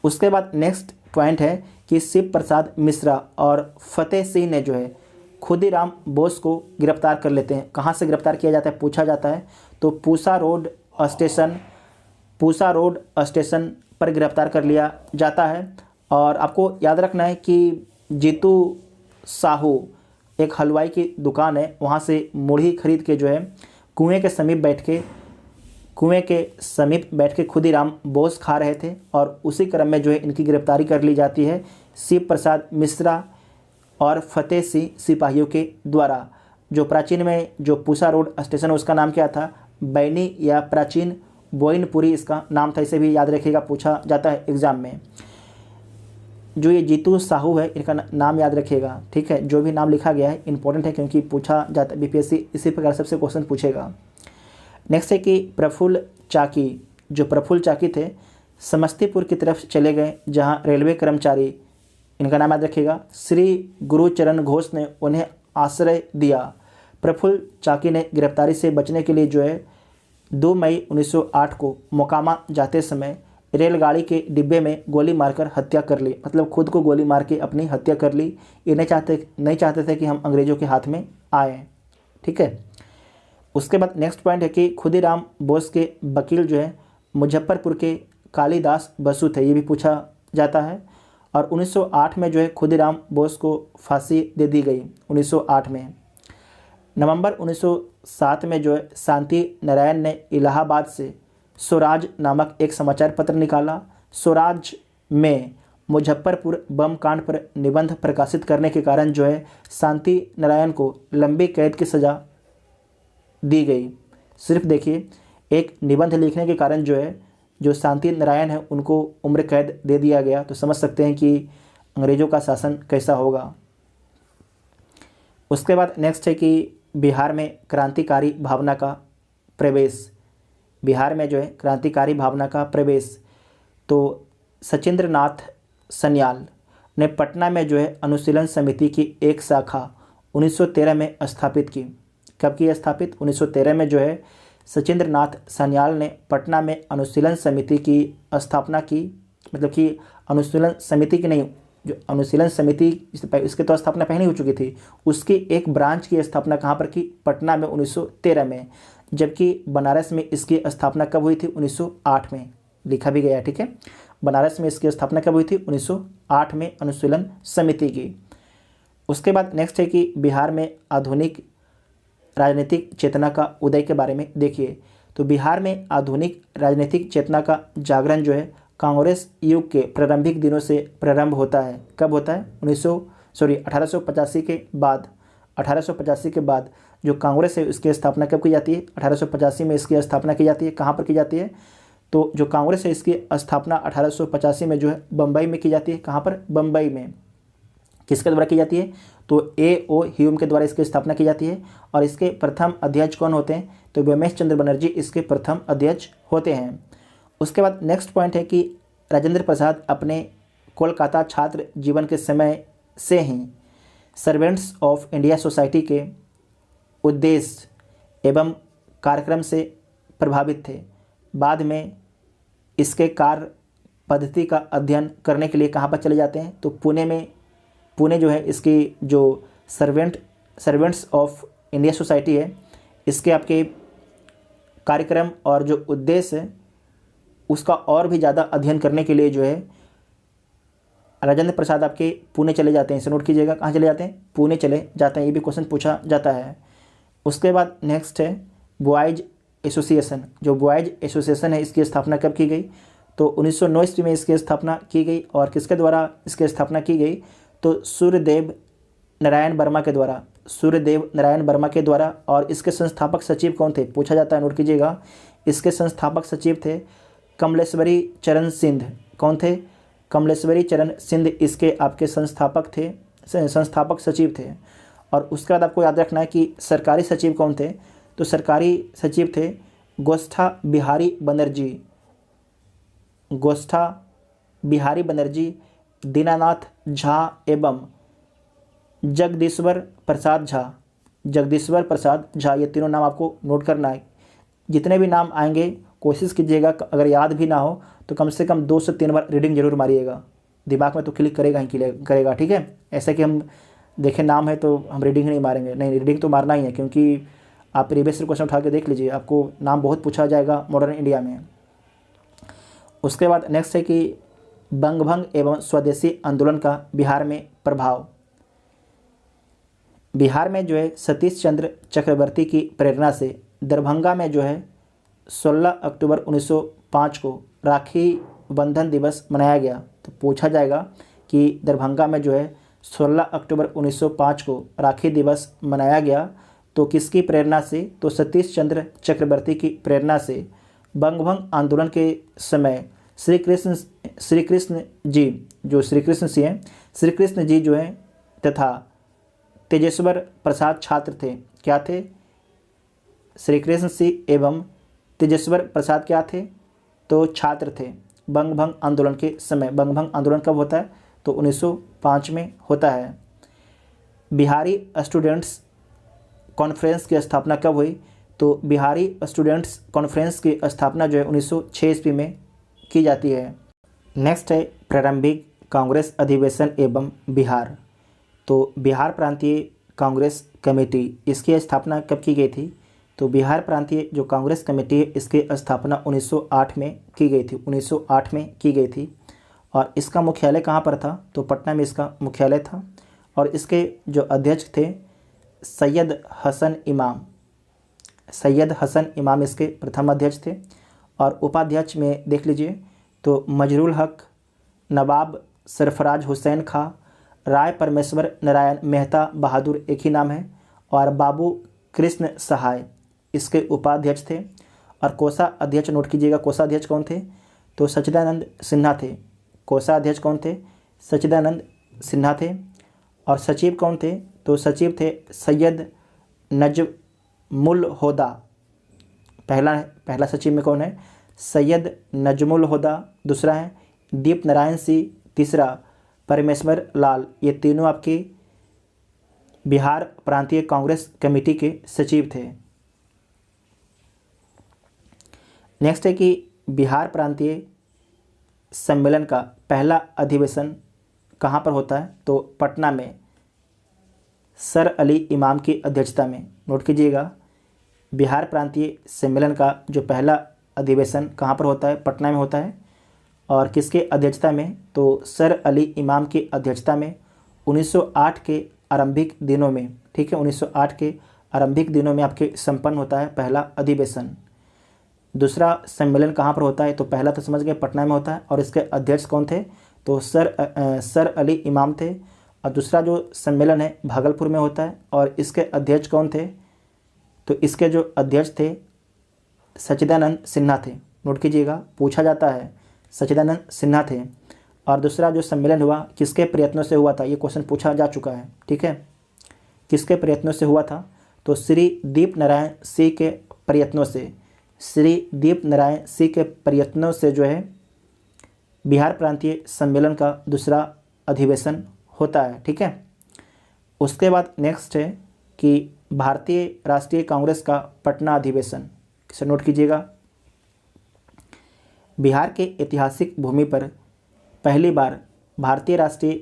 Speaker 1: उसके बाद नेक्स्ट पॉइंट है कि शिव प्रसाद मिश्रा और फतेह सिंह ने जो है खुदीराम बोस को गिरफ्तार कर लेते हैं। कहाँ से गिरफ्तार किया जाता है पूछा जाता है, तो पूसा रोड स्टेशन पर गिरफ्तार कर लिया जाता है। और आपको याद रखना है कि जीतू साहू एक हलवाई की दुकान है, वहाँ से मुढ़ी खरीद के जो है कुएं के समीप बैठ के खुदीराम बोस खा रहे थे और उसी क्रम में जो है इनकी गिरफ्तारी कर ली जाती है शिव प्रसाद मिश्रा और फतेह सिंह सिपाहियों के द्वारा। जो प्राचीन में जो पूसा रोड स्टेशन है उसका नाम क्या था, बैनी या प्राचीन बोइनपुरी इसका नाम था। इसे भी याद रखिएगा, पूछा जाता है एग्ज़ाम में। जो ये जीतू साहू है इनका नाम याद रखिएगा। ठीक है, जो भी नाम लिखा गया है इंपॉर्टेंट है क्योंकि पूछा जाता है, बीपीएससी इसी प्रकार सबसे क्वेश्चन पूछेगा। नेक्स्ट है कि प्रफुल्ल चाकी थे समस्तीपुर की तरफ चले गए, जहां रेलवे कर्मचारी, इनका नाम याद रखिएगा, श्री गुरुचरण घोष ने उन्हें आश्रय दिया। प्रफुल्ल चाकी ने गिरफ्तारी से बचने के लिए जो है 2 मई 1908 को मोकामा जाते समय रेलगाड़ी के डिब्बे में गोली मारकर हत्या कर ली। मतलब खुद को गोली मार के अपनी हत्या कर ली। ये नहीं चाहते थे कि हम अंग्रेज़ों के हाथ में आए। ठीक है। उसके बाद नेक्स्ट पॉइंट है कि खुदीराम बोस के वकील जो है मुजफ्फरपुर के कालिदास बसु थे, ये भी पूछा जाता है। और 1908 में जो है खुदीराम बोस को फांसी दे दी गई 1908 में। नवंबर 1907 में जो है शांति नारायण ने इलाहाबाद से स्वराज नामक एक समाचार पत्र निकाला। स्वराज में मुजफ्फरपुर बम कांड पर निबंध प्रकाशित करने के कारण जो है शांति नारायण को लंबी कैद की सज़ा दी गई। सिर्फ देखिए, एक निबंध लिखने के कारण जो है जो शांति नारायण है उनको उम्र कैद दे दिया गया। तो समझ सकते हैं कि अंग्रेज़ों का शासन कैसा होगा। उसके बाद नेक्स्ट है कि बिहार में क्रांतिकारी भावना का प्रवेश। बिहार में जो है क्रांतिकारी भावना का प्रवेश तो सचिंद्र नाथ सन्याल ने पटना में जो है अनुशीलन समिति की एक शाखा 1913 में स्थापित की। कब की स्थापित? 1913 में जो है सचिंद्र नाथ सन्याल ने पटना में अनुशीलन समिति की स्थापना की। मतलब कि अनुशीलन समिति की नहीं, जो अनुशीलन समिति इसके तो स्थापना पहले हो चुकी थी, उसकी एक ब्रांच की स्थापना कहाँ पर की? पटना में 1913 में। जबकि बनारस में इसकी स्थापना कब हुई थी? 1908 में, लिखा भी गया। ठीक है, बनारस में इसकी स्थापना कब हुई थी? 1908 में अनुशीलन समिति की। उसके बाद नेक्स्ट है कि बिहार में आधुनिक राजनीतिक चेतना का उदय के बारे में देखिए। तो बिहार में आधुनिक राजनीतिक चेतना का जागरण जो है कांग्रेस युग के प्रारंभिक दिनों से प्रारंभ होता है। कब होता है? 1885 के बाद। 1885 के बाद जो कांग्रेस है उसकी स्थापना कब की जाती है? 1885 में इसकी स्थापना की जाती है। कहाँ पर की जाती है? तो जो कांग्रेस है इसकी स्थापना 1885 में जो है बम्बई में की जाती है। कहाँ पर? बम्बई में। किसके द्वारा की जाती है? तो A.O. ह्यूम के द्वारा इसकी स्थापना की जाती है। और इसके प्रथम अध्यक्ष कौन होते हैं? तो व्योमेश चंद्र बनर्जी इसके प्रथम अध्यक्ष होते हैं। उसके बाद नेक्स्ट पॉइंट है कि राजेंद्र प्रसाद अपने कोलकाता छात्र जीवन के समय से ही सर्वेंट्स ऑफ इंडिया सोसाइटी के उद्देश्य एवं कार्यक्रम से प्रभावित थे। बाद में इसके कार्य पद्धति का अध्ययन करने के लिए कहाँ पर चले जाते हैं? तो पुणे जो है इसकी जो सर्वेंट्स ऑफ इंडिया सोसाइटी है इसके आपके कार्यक्रम और जो उद्देश्य है उसका और भी ज़्यादा अध्ययन करने के लिए जो है राजेंद्र प्रसाद आपके पुणे चले जाते हैं। इसे नोट कीजिएगा, कहाँ चले जाते हैं? पुणे चले जाते हैं। ये भी क्वेश्चन पूछा जाता है। उसके बाद नेक्स्ट है बॉयज़ एसोसिएशन। जो बॉयज़ एसोसिएशन है इसकी स्थापना कब की गई? तो 1909 ईस्वी में इसकी स्थापना की गई। और किसके द्वारा इसकी स्थापना की गई? तो सूर्यदेव नारायण वर्मा के द्वारा, सूर्यदेव नारायण वर्मा के द्वारा। और इसके संस्थापक सचिव कौन थे? पूछा जाता है, नोट कीजिएगा। इसके संस्थापक सचिव थे कमलेश्वरी चरण सिंह। कौन थे? कमलेश्वरी चरण सिंह इसके आपके संस्थापक थे, संस्थापक सचिव थे। और उसके बाद आपको याद रखना है कि सरकारी सचिव कौन थे? तो सरकारी सचिव थे गोष्ठा बिहारी बनर्जी, गोष्ठा बिहारी बनर्जी, दीनानाथ झा एवं जगदीश्वर प्रसाद झा। जगदीश्वर प्रसाद झा, ये तीनों नाम आपको नोट करना है। जितने भी नाम आएंगे कोशिश कीजिएगा, अगर याद भी ना हो तो कम से कम 2 से 3 बार रीडिंग जरूर मारिएगा। दिमाग में तो क्लिक करेगा ही करेगा, ठीक है। ऐसे कि हम देखें नाम है तो हम रीडिंग ही नहीं मारेंगे, नहीं, रीडिंग तो मारना ही है, क्योंकि आप प्रीवियस क्वेश्चन उठा के देख लीजिए, आपको नाम बहुत पूछा जाएगा मॉडर्न इंडिया में। उसके बाद नेक्स्ट है कि बंगभंग एवं स्वदेशी आंदोलन का बिहार में प्रभाव। बिहार में जो है सतीश चंद्र चक्रवर्ती की प्रेरणा से दरभंगा में जो है 16 अक्टूबर 1905 को राखी बंधन दिवस मनाया गया। तो पूछा जाएगा कि दरभंगा में जो है 16 अक्टूबर 1905 को राखी दिवस मनाया गया, तो किसकी प्रेरणा से? तो सतीश चंद्र चक्रवर्ती की प्रेरणा से। बंगभंग आंदोलन के समय श्री कृष्ण जी, जो श्री कृष्ण जी हैं, श्री कृष्ण जी जो हैं तथा तेजेश्वर प्रसाद छात्र थे। क्या थे? श्री कृष्ण सिंह एवं तेजेश्वर प्रसाद क्या थे? तो छात्र थे बंगभंग आंदोलन के समय। बंगभंग आंदोलन कब होता है? तो 1905 में होता है। बिहारी स्टूडेंट्स कॉन्फ्रेंस की स्थापना कब हुई? तो बिहारी स्टूडेंट्स कॉन्फ्रेंस की स्थापना जो है 1906 ईस्वी में की जाती है। नेक्स्ट है प्रारंभिक कांग्रेस अधिवेशन एवं बिहार। तो बिहार प्रांतीय कांग्रेस कमेटी, इसकी स्थापना कब की गई थी? तो बिहार प्रांतीय जो कांग्रेस कमेटी है इसकी स्थापना 1908 में की गई थी, 1908 में की गई थी। और इसका मुख्यालय कहाँ पर था? तो पटना में इसका मुख्यालय था। और इसके जो अध्यक्ष थे सैयद हसन इमाम, सैयद हसन इमाम इसके प्रथम अध्यक्ष थे। और उपाध्यक्ष में देख लीजिए तो मजरुल हक, नवाब सरफराज हुसैन खां, राय परमेश्वर नारायण मेहता बहादुर एक ही नाम है, और बाबू कृष्ण सहाय इसके उपाध्यक्ष थे। और कोषाध्यक्ष नोट कीजिएगा, कोषाध्यक्ष कौन थे? तो सच्चिदानंद सिन्हा थे। कोषाध्यक्ष कौन थे? सच्चिदानंद सिन्हा थे। और सचिव कौन थे? तो सचिव थे सैयद नजमुल होदा। पहला सचिव में कौन है? सैयद नजमुल होदा। दूसरा है दीप नारायण सिंह। तीसरा परमेश्वर लाल। ये तीनों आपके बिहार प्रांतीय कांग्रेस कमेटी के सचिव थे। नेक्स्ट है कि बिहार प्रांतीय सम्मेलन का पहला अधिवेशन कहाँ पर होता है? तो पटना में सर अली इमाम की अध्यक्षता में। नोट कीजिएगा, बिहार प्रांतीय सम्मेलन का जो पहला अधिवेशन कहाँ पर होता है? पटना में होता है। और किसके अध्यक्षता में? तो सर अली इमाम की अध्यक्षता में 1908 के आरंभिक दिनों में, ठीक है, 1908 के आरंभिक दिनों में आपके संपन्न होता है पहला अधिवेशन। दूसरा सम्मेलन कहाँ पर होता है? तो पहला तो समझ गए पटना में होता है। और इसके अध्यक्ष कौन थे? तो सर अली इमाम थे। और दूसरा जो सम्मेलन है भागलपुर में होता है। और इसके अध्यक्ष कौन थे? तो इसके जो अध्यक्ष थे सच्चिदानंद सिन्हा थे। नोट कीजिएगा, पूछा जाता है, सच्चिदानंद सिन्हा थे। और दूसरा जो सम्मेलन हुआ किसके प्रयत्नों से हुआ था? ये क्वेश्चन पूछा जा चुका है, ठीक है। किसके प्रयत्नों से हुआ था? तो श्री दीप नारायण सिंह के प्रयत्नों से, श्री दीप नारायण सिंह के प्रयत्नों से जो है बिहार प्रांतीय सम्मेलन का दूसरा अधिवेशन होता है, ठीक है। उसके बाद नेक्स्ट है कि भारतीय राष्ट्रीय कांग्रेस का पटना अधिवेशन। इसे नोट कीजिएगा, बिहार के ऐतिहासिक भूमि पर पहली बार भारतीय राष्ट्रीय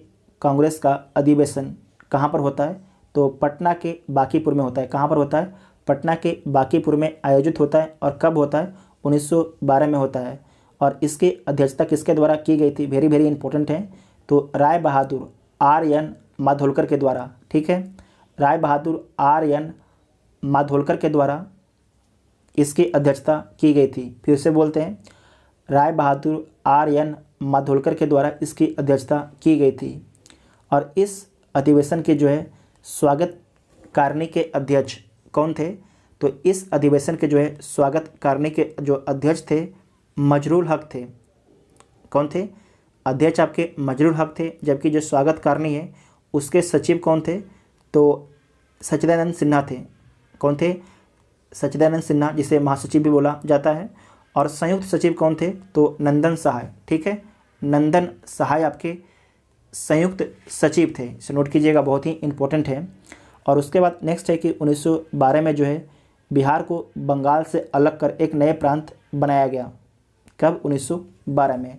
Speaker 1: कांग्रेस का अधिवेशन कहाँ पर होता है? तो पटना के बांकीपुर में होता है। कहाँ पर होता है? पटना के बांकीपुर में आयोजित होता है। और कब होता है? 1912 में होता है। और इसकी अध्यक्षता किसके द्वारा की गई थी, वेरी वेरी इंपॉर्टेंट है, तो राय बहादुर आर.एन. माधोलकर के द्वारा। ठीक है, राय बहादुर आर.एन. माधोलकर के द्वारा इसकी अध्यक्षता की गई थी। फिर से बोलते हैं, राय बहादुर आर.एन. माधोलकर के द्वारा इसकी अध्यक्षता की गई थी। और इस अधिवेशन के जो है स्वागत कारणी के अध्यक्ष कौन थे, तो इस अधिवेशन के जो है स्वागत कारणी के जो अध्यक्ष थे मजरूल हक थे। कौन थे, अध्यक्ष आपके मजरूल हक थे, जबकि जो स्वागत कारणी है उसके सचिव कौन थे, तो सच्चिदानंद सिन्हा थे। कौन थे, सच्चिदानंद सिन्हा, जिसे महासचिव भी बोला जाता है। और संयुक्त सचिव कौन थे, तो नंदन सहाय। ठीक है, नंदन सहाय आपके संयुक्त सचिव थे, इसे नोट कीजिएगा, बहुत ही इंपॉर्टेंट है। और उसके बाद नेक्स्ट है कि 1912 में जो है बिहार को बंगाल से अलग कर एक नए प्रांत बनाया गया। कब, 1912 में।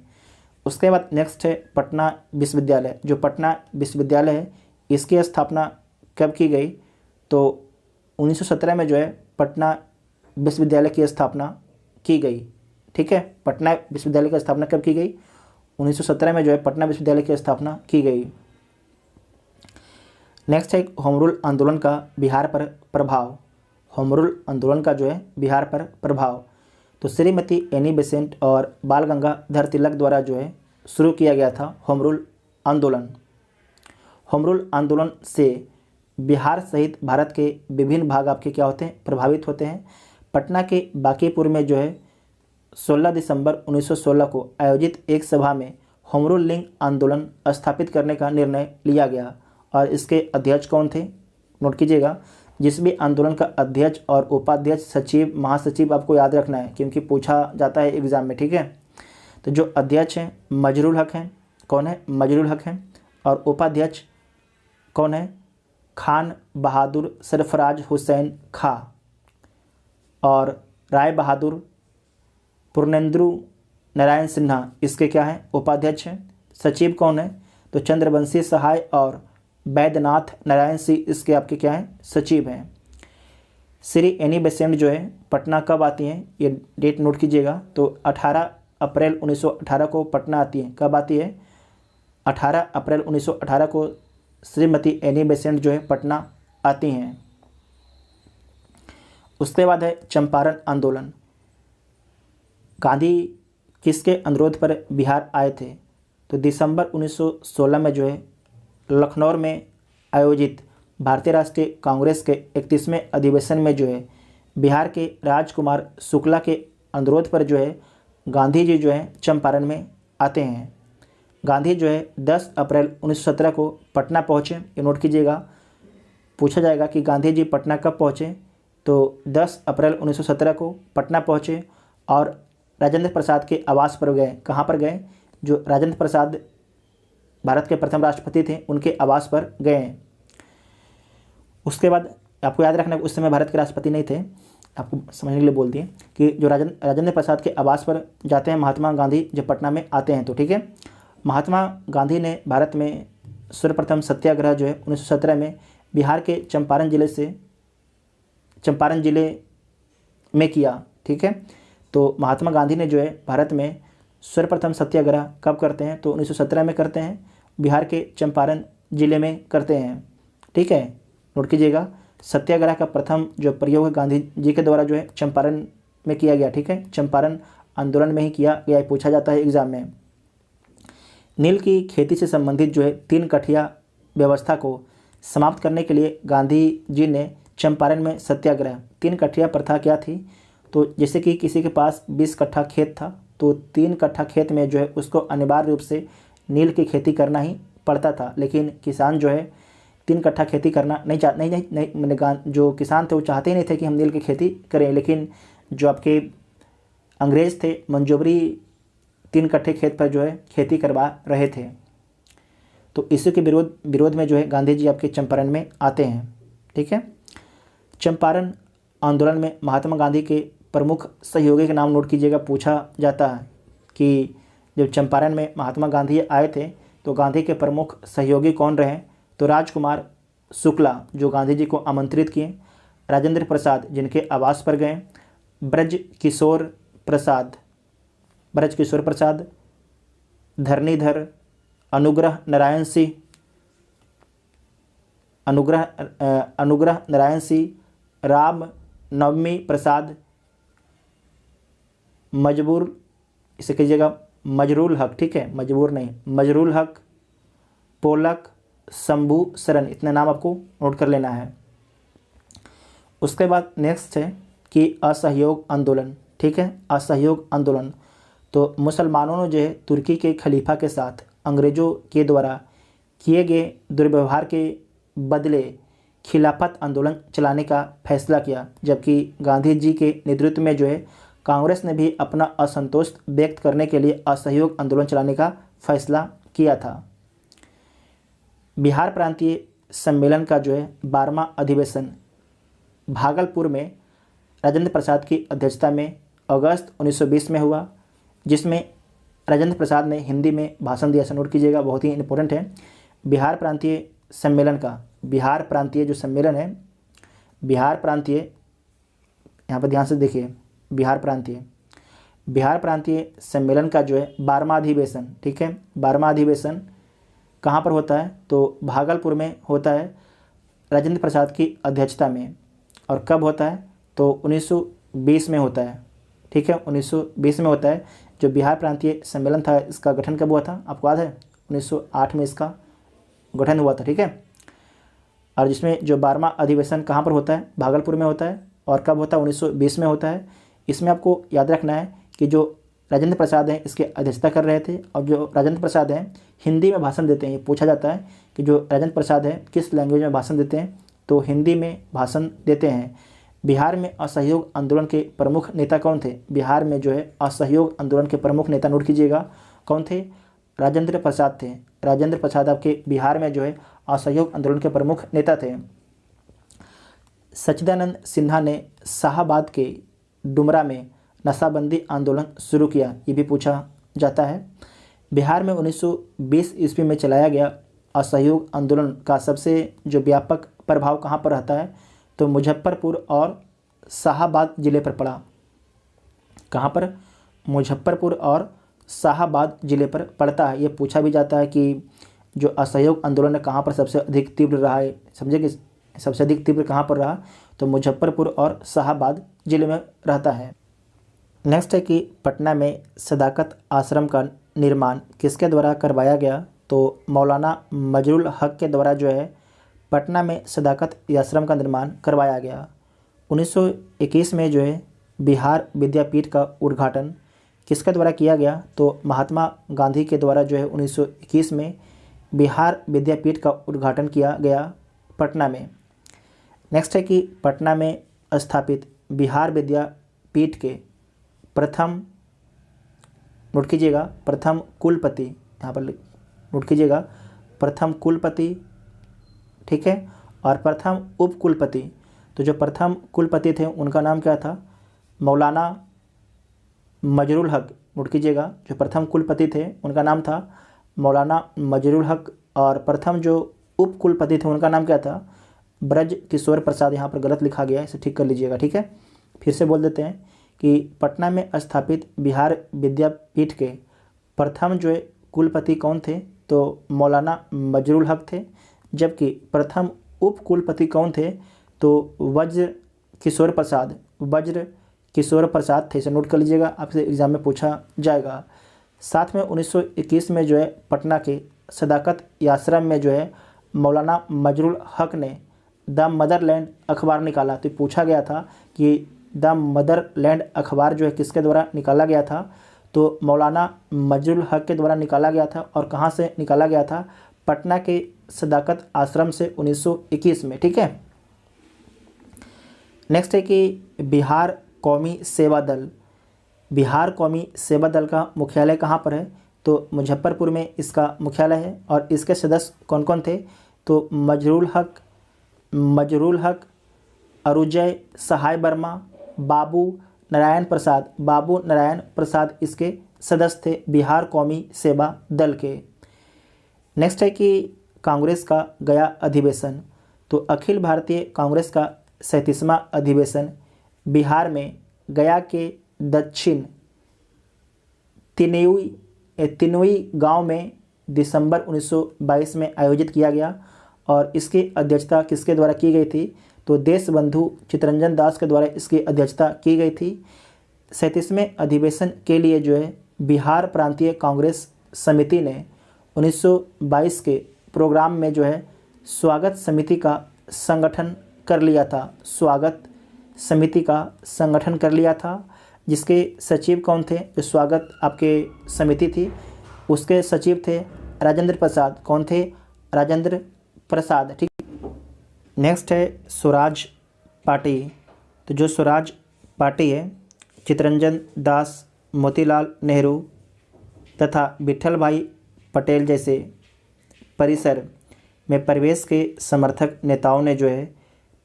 Speaker 1: उसके बाद नेक्स्ट है पटना विश्वविद्यालय। जो पटना विश्वविद्यालय है इसकी स्थापना कब की गई, तो 1917 में जो है पटना विश्वविद्यालय की स्थापना की गई। ठीक है, पटना विश्वविद्यालय की स्थापना कब की गई, 1917 में जो है पटना विश्वविद्यालय की स्थापना की गई। नेक्स्ट है होम रूल आंदोलन का बिहार पर प्रभाव। होम रूल आंदोलन का जो है बिहार पर प्रभाव, तो श्रीमती एनी बेसेंट और बाल गंगाधर तिलक द्वारा जो है शुरू किया गया था होम रूल आंदोलन। होम रूल आंदोलन से बिहार सहित भारत के विभिन्न भाग आपके क्या होते हैं, प्रभावित होते हैं। पटना के बांकीपुर में जो है 16 दिसंबर 1916 को आयोजित एक सभा में होम रूल लिंग आंदोलन स्थापित करने का निर्णय लिया गया। और इसके अध्यक्ष कौन थे, नोट कीजिएगा, जिस भी आंदोलन का अध्यक्ष और उपाध्यक्ष, सचिव, महासचिव आपको याद रखना है क्योंकि पूछा जाता है एग्जाम में। ठीक है, तो जो अध्यक्ष हैं मजरूल हक हैं। कौन है, मजरूल हक हैं। और उपाध्यक्ष कौन है, खान बहादुर सरफराज हुसैन खां। और राय बहादुर पूर्णेंद्र नारायण सिन्हा इसके क्या हैं, उपाध्यक्ष हैं। सचिव कौन है, तो चंद्रवंशी सहाय और वैद्यनाथ नारायण सिंह इसके आपके क्या हैं, सचिव हैं। श्री एनी बेसेंट जो है पटना कब आती हैं, ये डेट नोट कीजिएगा, तो 18 अप्रैल 1918 को पटना आती है। कब आती है, 18 अप्रैल 1918 को श्रीमती एनी बेसेंट जो है पटना आती हैं। उसके बाद है चंपारण आंदोलन। गांधी किसके अनुरोध पर बिहार आए थे, तो दिसंबर 1916 में जो है लखनऊ में आयोजित भारतीय राष्ट्रीय कांग्रेस के 31वें अधिवेशन में जो है बिहार के राजकुमार शुक्ला के अनुरोध पर जो है गांधी जी जो है चंपारण में आते हैं। गांधी जो है 10 अप्रैल 1917 को पटना पहुँचे। ये नोट कीजिएगा, पूछा जाएगा कि गांधी जी पटना कब पहुँचे, तो 10 अप्रैल 1917 को पटना पहुँचे और राजेंद्र प्रसाद के आवास पर गए। कहाँ पर गए, जो राजेंद्र प्रसाद भारत के प्रथम राष्ट्रपति थे उनके आवास पर गए। उसके बाद आपको याद रखना उस समय भारत के राष्ट्रपति नहीं थे, आपको समझने के लिए बोल दिए कि जो राजेंद्र प्रसाद के आवास पर जाते हैं महात्मा गांधी जब पटना में आते हैं, तो ठीक है। महात्मा गांधी ने भारत में सर्वप्रथम सत्याग्रह जो है 1917 में बिहार के चंपारण जिले में किया। ठीक है, तो महात्मा गांधी ने जो है भारत में सर्वप्रथम सत्याग्रह कब करते हैं, तो 1917 में करते हैं, बिहार के चंपारण जिले में करते हैं। ठीक है, नोट कीजिएगा, सत्याग्रह का प्रथम जो प्रयोग है गांधी जी के द्वारा जो है चंपारण में किया गया। ठीक है, चंपारण आंदोलन में ही किया गया, पूछा जाता है एग्जाम में। नील की खेती से संबंधित जो है 3 कठिया व्यवस्था को समाप्त करने के लिए गांधी जी ने चंपारण में सत्याग्रह। 3 कठिया प्रथा क्या थी, तो जैसे कि किसी के पास 20 कट्ठा खेत था तो 3 कट्ठा खेत में जो है उसको अनिवार्य रूप से नील की खेती करना ही पड़ता था। लेकिन किसान जो है 3 कट्ठा खेती करना नहीं जो किसान थे वो चाहते ही नहीं थे कि हम नील की खेती करें, लेकिन जो आपके अंग्रेज़ थे मंजोबरी 3 कट्ठे खेत पर जो है खेती करवा रहे थे। तो इसी के विरोध में जो है गांधी जी आपके चंपारण में आते हैं। ठीक है, चंपारण आंदोलन में महात्मा गांधी के प्रमुख सहयोगी के नाम नोट कीजिएगा, पूछा जाता है कि जब चंपारण में महात्मा गांधी आए थे तो गांधी के प्रमुख सहयोगी कौन रहे, तो राजकुमार शुक्ला जो गांधी जी को आमंत्रित किए, राजेंद्र प्रसाद जिनके आवास पर गए, ब्रज किशोर प्रसाद ब्रजकिशोर प्रसाद, धरणीधर, अनुग्रह नारायण सिंह, अनुग्रह नारायण सिंह, राम नवमी प्रसाद, मजबूर, इसे कीजिएगा मजरूल हक, ठीक है, मजबूर नहीं, मजरूल हक, पोलक, शंभू शरण, इतने नाम आपको नोट कर लेना है। उसके बाद नेक्स्ट है कि असहयोग आंदोलन, ठीक है, असहयोग आंदोलन। तो मुसलमानों ने जो है तुर्की के खलीफा के साथ अंग्रेज़ों के द्वारा किए गए दुर्व्यवहार के बदले खिलाफत आंदोलन चलाने का फैसला किया, जबकि गांधी जी के नेतृत्व में जो है कांग्रेस ने भी अपना असंतोष व्यक्त करने के लिए असहयोग आंदोलन चलाने का फैसला किया था। बिहार प्रांतीय सम्मेलन का जो है 12वां अधिवेशन भागलपुर में राजेंद्र प्रसाद की अध्यक्षता में अगस्त 1920 में हुआ, जिसमें राजेंद्र प्रसाद ने हिंदी में भाषण दिया। नोट कीजिएगा, बहुत ही इंपॉर्टेंट है। बिहार प्रांतीय सम्मेलन का, बिहार प्रांतीय जो सम्मेलन है, बिहार प्रांतीय, यहाँ पर ध्यान से देखिए, बिहार प्रांतीय सम्मेलन का जो है 12वां अधिवेशन, ठीक है, 12वां अधिवेशन कहाँ पर होता है? तो भागलपुर में होता है राजेंद्र प्रसाद की अध्यक्षता में। और कब होता है? तो 1920 में होता है, ठीक है, 1920 में होता है। जो बिहार प्रांतीय सम्मेलन था, इसका गठन कब हुआ था आपको याद है? 1908 में इसका गठन हुआ था, ठीक है। और जिसमें जो 12वां अधिवेशन कहाँ पर होता है? भागलपुर में होता है। और कब होता है? 1920 में होता है। इसमें आपको याद रखना है कि जो राजेंद्र प्रसाद हैं इसके अध्यक्षता कर रहे थे, और जो राजेंद्र प्रसाद हैं हिंदी में भाषण देते हैं। ये पूछा जाता है कि जो राजेंद्र प्रसाद हैं किस लैंग्वेज में भाषण देते हैं? तो हिंदी में भाषण देते हैं। बिहार में असहयोग आंदोलन के प्रमुख नेता कौन थे? बिहार में जो है असहयोग आंदोलन के प्रमुख नेता, नोट कीजिएगा, कौन थे? राजेंद्र प्रसाद थे। राजेंद्र प्रसाद आपके बिहार में जो है असहयोग आंदोलन के प्रमुख नेता थे। सच्चिदानंद सिन्हा ने शाहाबाद के डुमरा में नशाबंदी आंदोलन शुरू किया, ये भी पूछा जाता है। बिहार में 1920 ईस्वी में चलाया गया असहयोग आंदोलन का सबसे जो व्यापक प्रभाव कहाँ पर रहता है? तो मुजफ्फरपुर और शाहाबाद जिले पर पड़ा। कहाँ पर? मुजफ्फरपुर और शाहाबाद जिले पर पड़ता है। ये पूछा भी जाता है कि जो असहयोग आंदोलन है कहाँ पर सबसे अधिक तीव्र रहा है, समझे कि सबसे अधिक तीव्र कहाँ पर रहा? तो मुजफ्फरपुर और शाहाबाद जिले में रहता है। नेक्स्ट है कि पटना में सदाकत आश्रम का निर्माण किसके द्वारा करवाया गया? तो मौलाना मजरुल हक के द्वारा जो है पटना में सदाकत आश्रम का निर्माण करवाया गया। 1921 में जो है बिहार विद्यापीठ का उद्घाटन किसके द्वारा किया गया? तो महात्मा गांधी के द्वारा जो है 1921 में बिहार विद्यापीठ का उद्घाटन किया गया पटना में। नेक्स्ट है कि पटना में स्थापित बिहार विद्यापीठ के प्रथम, नोट कीजिएगा, प्रथम कुलपति, यहाँ पर नोट कीजिएगा, प्रथम कुलपति, ठीक है, और प्रथम उप कुलपति। तो जो प्रथम कुलपति थे उनका नाम क्या था? मौलाना मजरुल हक, नोट कीजिएगा, जो प्रथम कुलपति थे उनका नाम था मौलाना मजरुल हक। और प्रथम जो उप कुलपति थे उनका नाम क्या था? ब्रजकिशोर प्रसाद। यहाँ पर गलत लिखा गया है, इसे ठीक कर लीजिएगा, ठीक है। फिर से बोल देते हैं कि पटना में स्थापित बिहार विद्यापीठ के प्रथम जो है कुलपति कौन थे? तो मौलाना मजरुल हक थे। जबकि प्रथम उप कुलपति कौन थे? तो वज्र किशोर प्रसाद थे। इसे नोट कर लीजिएगा, आपसे एग्जाम में पूछा जाएगा। साथ में 1921 में जो है पटना के सदाकत आश्रम में जो है मौलाना मजरुल हक ने द मदरलैंड अखबार निकाला। तो पूछा गया था कि द मदरलैंड अखबार जो है किसके द्वारा निकाला गया था? तो मौलाना मजरुल हक के द्वारा निकाला गया था। और कहाँ से निकाला गया था? पटना के सदाकत आश्रम से 1921 में, ठीक है। नेक्स्ट है कि बिहार कौमी सेवा दल, बिहार कौमी सेवा दल का मुख्यालय कहाँ पर है? तो मुजफ्फरपुर में इसका मुख्यालय है। और इसके सदस्य कौन कौन थे? तो मजरुल हक, अरुजय सहाय वर्मा, बाबू नारायण प्रसाद इसके सदस्य थे बिहार कौमी सेवा दल के। नेक्स्ट है कि कांग्रेस का गया अधिवेशन। तो अखिल भारतीय कांग्रेस का 37वां अधिवेशन बिहार में गया के दक्षिण तिनोई गांव में दिसंबर 1922 में आयोजित किया गया और इसकी अध्यक्षता किसके द्वारा की गई थी? तो देशबंधु चित्तरंजन दास के द्वारा इसकी अध्यक्षता की गई थी। 37वें अधिवेशन के लिए जो है बिहार प्रांतीय कांग्रेस समिति ने 1922 के प्रोग्राम में जो है स्वागत समिति का संगठन कर लिया था। स्वागत समिति का संगठन कर लिया था, जिसके सचिव कौन थे? जो स्वागत आपके समिति थी उसके सचिव थे राजेंद्र प्रसाद। कौन थे? राजेंद्र प्रसाद। ठीक। नेक्स्ट है स्वराज पार्टी। तो जो स्वराज पार्टी है चित्तरंजन दास, मोतीलाल नेहरू तथा विट्ठल भाई पटेल जैसे परिसर में प्रवेश के समर्थक नेताओं ने जो है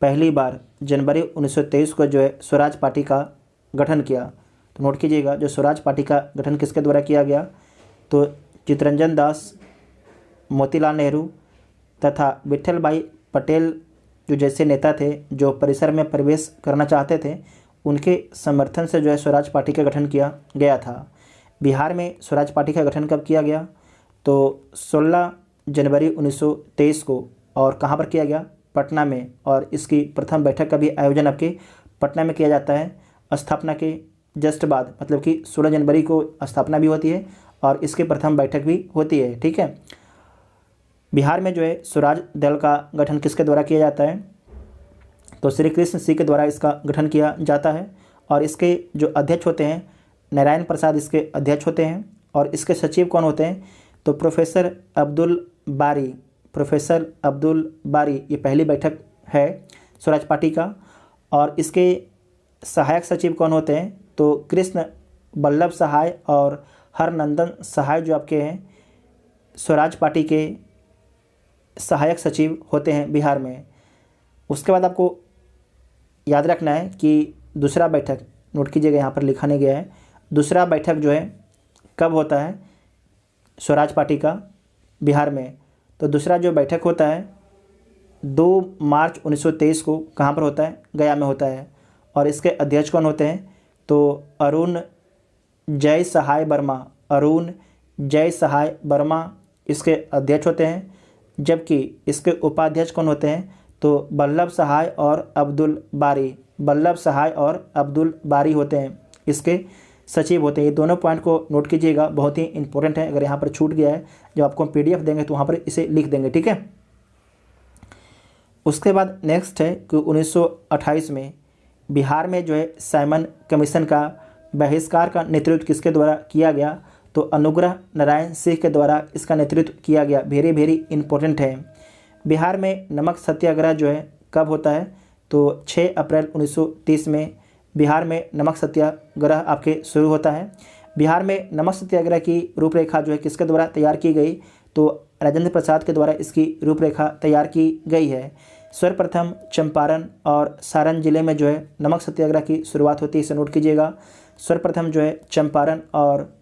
Speaker 1: पहली बार जनवरी 1923 को जो है स्वराज पार्टी का गठन किया। तो नोट कीजिएगा, जो स्वराज पार्टी का गठन किसके द्वारा किया गया? तो चित्तरंजन दास, मोतीलाल नेहरू तथा विट्ठल भाई पटेल जो जैसे नेता थे जो परिसर में प्रवेश करना चाहते थे, उनके समर्थन से जो है स्वराज पार्टी का गठन किया गया था। बिहार में स्वराज पार्टी का गठन कब किया गया? तो 16 जनवरी 1923 को। और कहाँ पर किया गया? पटना में। और इसकी प्रथम बैठक का भी आयोजन आपके पटना में किया जाता है स्थापना के जस्ट बाद, मतलब कि 16 जनवरी को स्थापना भी होती है और इसकी प्रथम बैठक भी होती है। ठीक है। बिहार में जो है स्वराज दल का गठन किसके द्वारा किया जाता है? तो श्री कृष्ण सिंह के द्वारा इसका गठन किया जाता है और इसके जो अध्यक्ष होते हैं नारायण प्रसाद इसके अध्यक्ष होते हैं। और इसके सचिव कौन होते हैं? तो प्रोफेसर अब्दुल बारी। प्रोफेसर अब्दुल बारी ये पहली बैठक है स्वराज पार्टी का। और इसके सहायक सचिव कौन होते हैं? तो कृष्ण बल्लभ सहाय और हरनंदन सहाय जो आपके हैं स्वराज पार्टी के सहायक सचिव होते हैं बिहार में। उसके बाद आपको याद रखना है कि दूसरा बैठक, नोट कीजिएगा यहाँ पर लिखा नहीं गया है, दूसरा बैठक जो है कब होता है स्वराज पार्टी का बिहार में? तो दूसरा जो बैठक होता है 2 मार्च 1923 को कहाँ पर होता है? गया में होता है। और इसके अध्यक्ष कौन होते हैं? तो अरुण जय सहाय वर्मा। अरुण जय सहाय वर्मा इसके अध्यक्ष होते हैं। जबकि इसके उपाध्यक्ष कौन होते हैं? तो वल्लभ सहाय और अब्दुल बारी। वल्लभ सहाय और अब्दुल बारी होते हैं इसके सचिव होते हैं। ये दोनों पॉइंट को नोट कीजिएगा, बहुत ही इंपॉर्टेंट है। अगर यहाँ पर छूट गया है, जब आपको हम PDF देंगे तो वहाँ पर इसे लिख देंगे। ठीक है। उसके बाद नेक्स्ट है कि 1928 में बिहार में जो है साइमन कमीशन का बहिष्कार का नेतृत्व किसके द्वारा किया गया? तो अनुग्रह नारायण सिंह के द्वारा इसका नेतृत्व किया गया। वेरी वेरी इंपॉर्टेंट है। बिहार में नमक सत्याग्रह जो है कब होता है? तो 6 अप्रैल 1930 में बिहार में नमक सत्याग्रह आपके शुरू होता है। बिहार में नमक सत्याग्रह की रूपरेखा जो है किसके द्वारा तैयार की गई? तो राजेंद्र प्रसाद के द्वारा इसकी रूपरेखा तैयार की गई है। सर्वप्रथम चंपारण और सारण जिले में जो है नमक सत्याग्रह की शुरुआत होती है, इसे नोट कीजिएगा। सर्वप्रथम जो है चंपारण और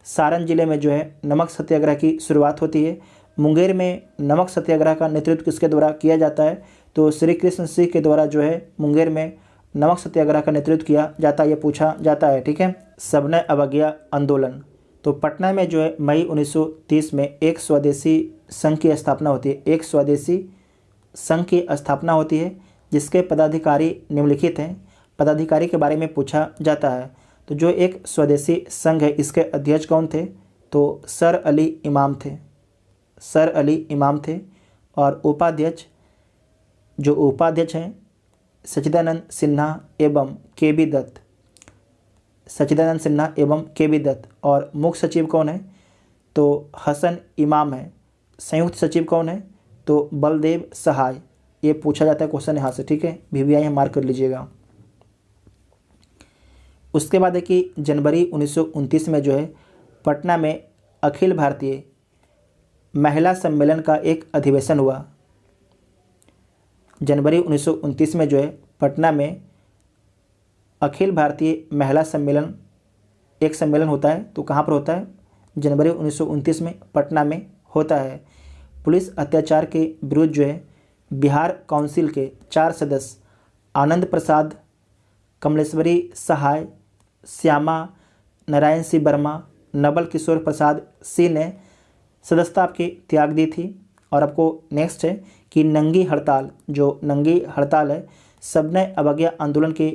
Speaker 1: सारण जिले में जो है नमक सत्याग्रह की शुरुआत होती है। मुंगेर में नमक सत्याग्रह का नेतृत्व किसके द्वारा किया जाता है? तो श्री कृष्ण सिंह के द्वारा जो है मुंगेर में नमक सत्याग्रह का नेतृत्व किया जाता है, ये पूछा जाता है। ठीक है। सविनय अवज्ञा आंदोलन। तो पटना में जो है मई 1930 में एक स्वदेशी संघ की स्थापना होती है। एक स्वदेशी संघ की स्थापना होती है जिसके पदाधिकारी निम्नलिखित हैं। पदाधिकारी के बारे में पूछा जाता है। तो जो एक स्वदेशी संघ है इसके अध्यक्ष कौन थे? तो सर अली इमाम थे। सर अली इमाम थे। और उपाध्यक्ष हैं सच्चिदानंद सिन्हा एवं KB दत्त। सच्चिदानंद सिन्हा एवं KB दत्त। और मुख्य सचिव कौन है? तो हसन इमाम है। संयुक्त सचिव कौन है? तो बलदेव सहाय। ये पूछा जाता है क्वेश्चन यहाँ से। ठीक है, VVI मार्क कर लीजिएगा। उसके बाद है कि जनवरी 1929 में जो है पटना में अखिल भारतीय महिला सम्मेलन का एक अधिवेशन हुआ। जनवरी 1929 में जो है पटना में अखिल भारतीय महिला सम्मेलन एक सम्मेलन होता है। तो कहाँ पर होता है? जनवरी 1929 में पटना में होता है। पुलिस अत्याचार के विरुद्ध जो है बिहार काउंसिल के 4 सदस्य आनंद प्रसाद, कमलेश्वरी सहाय, श्यामा नारायण सिंह वर्मा नवल किशोर प्रसाद सिंह ने सदस्यता आपकी त्याग दी थी। और आपको नेक्स्ट है कि नंगी हड़ताल, जो नंगी हड़ताल है, सबने अवज्ञा आंदोलन के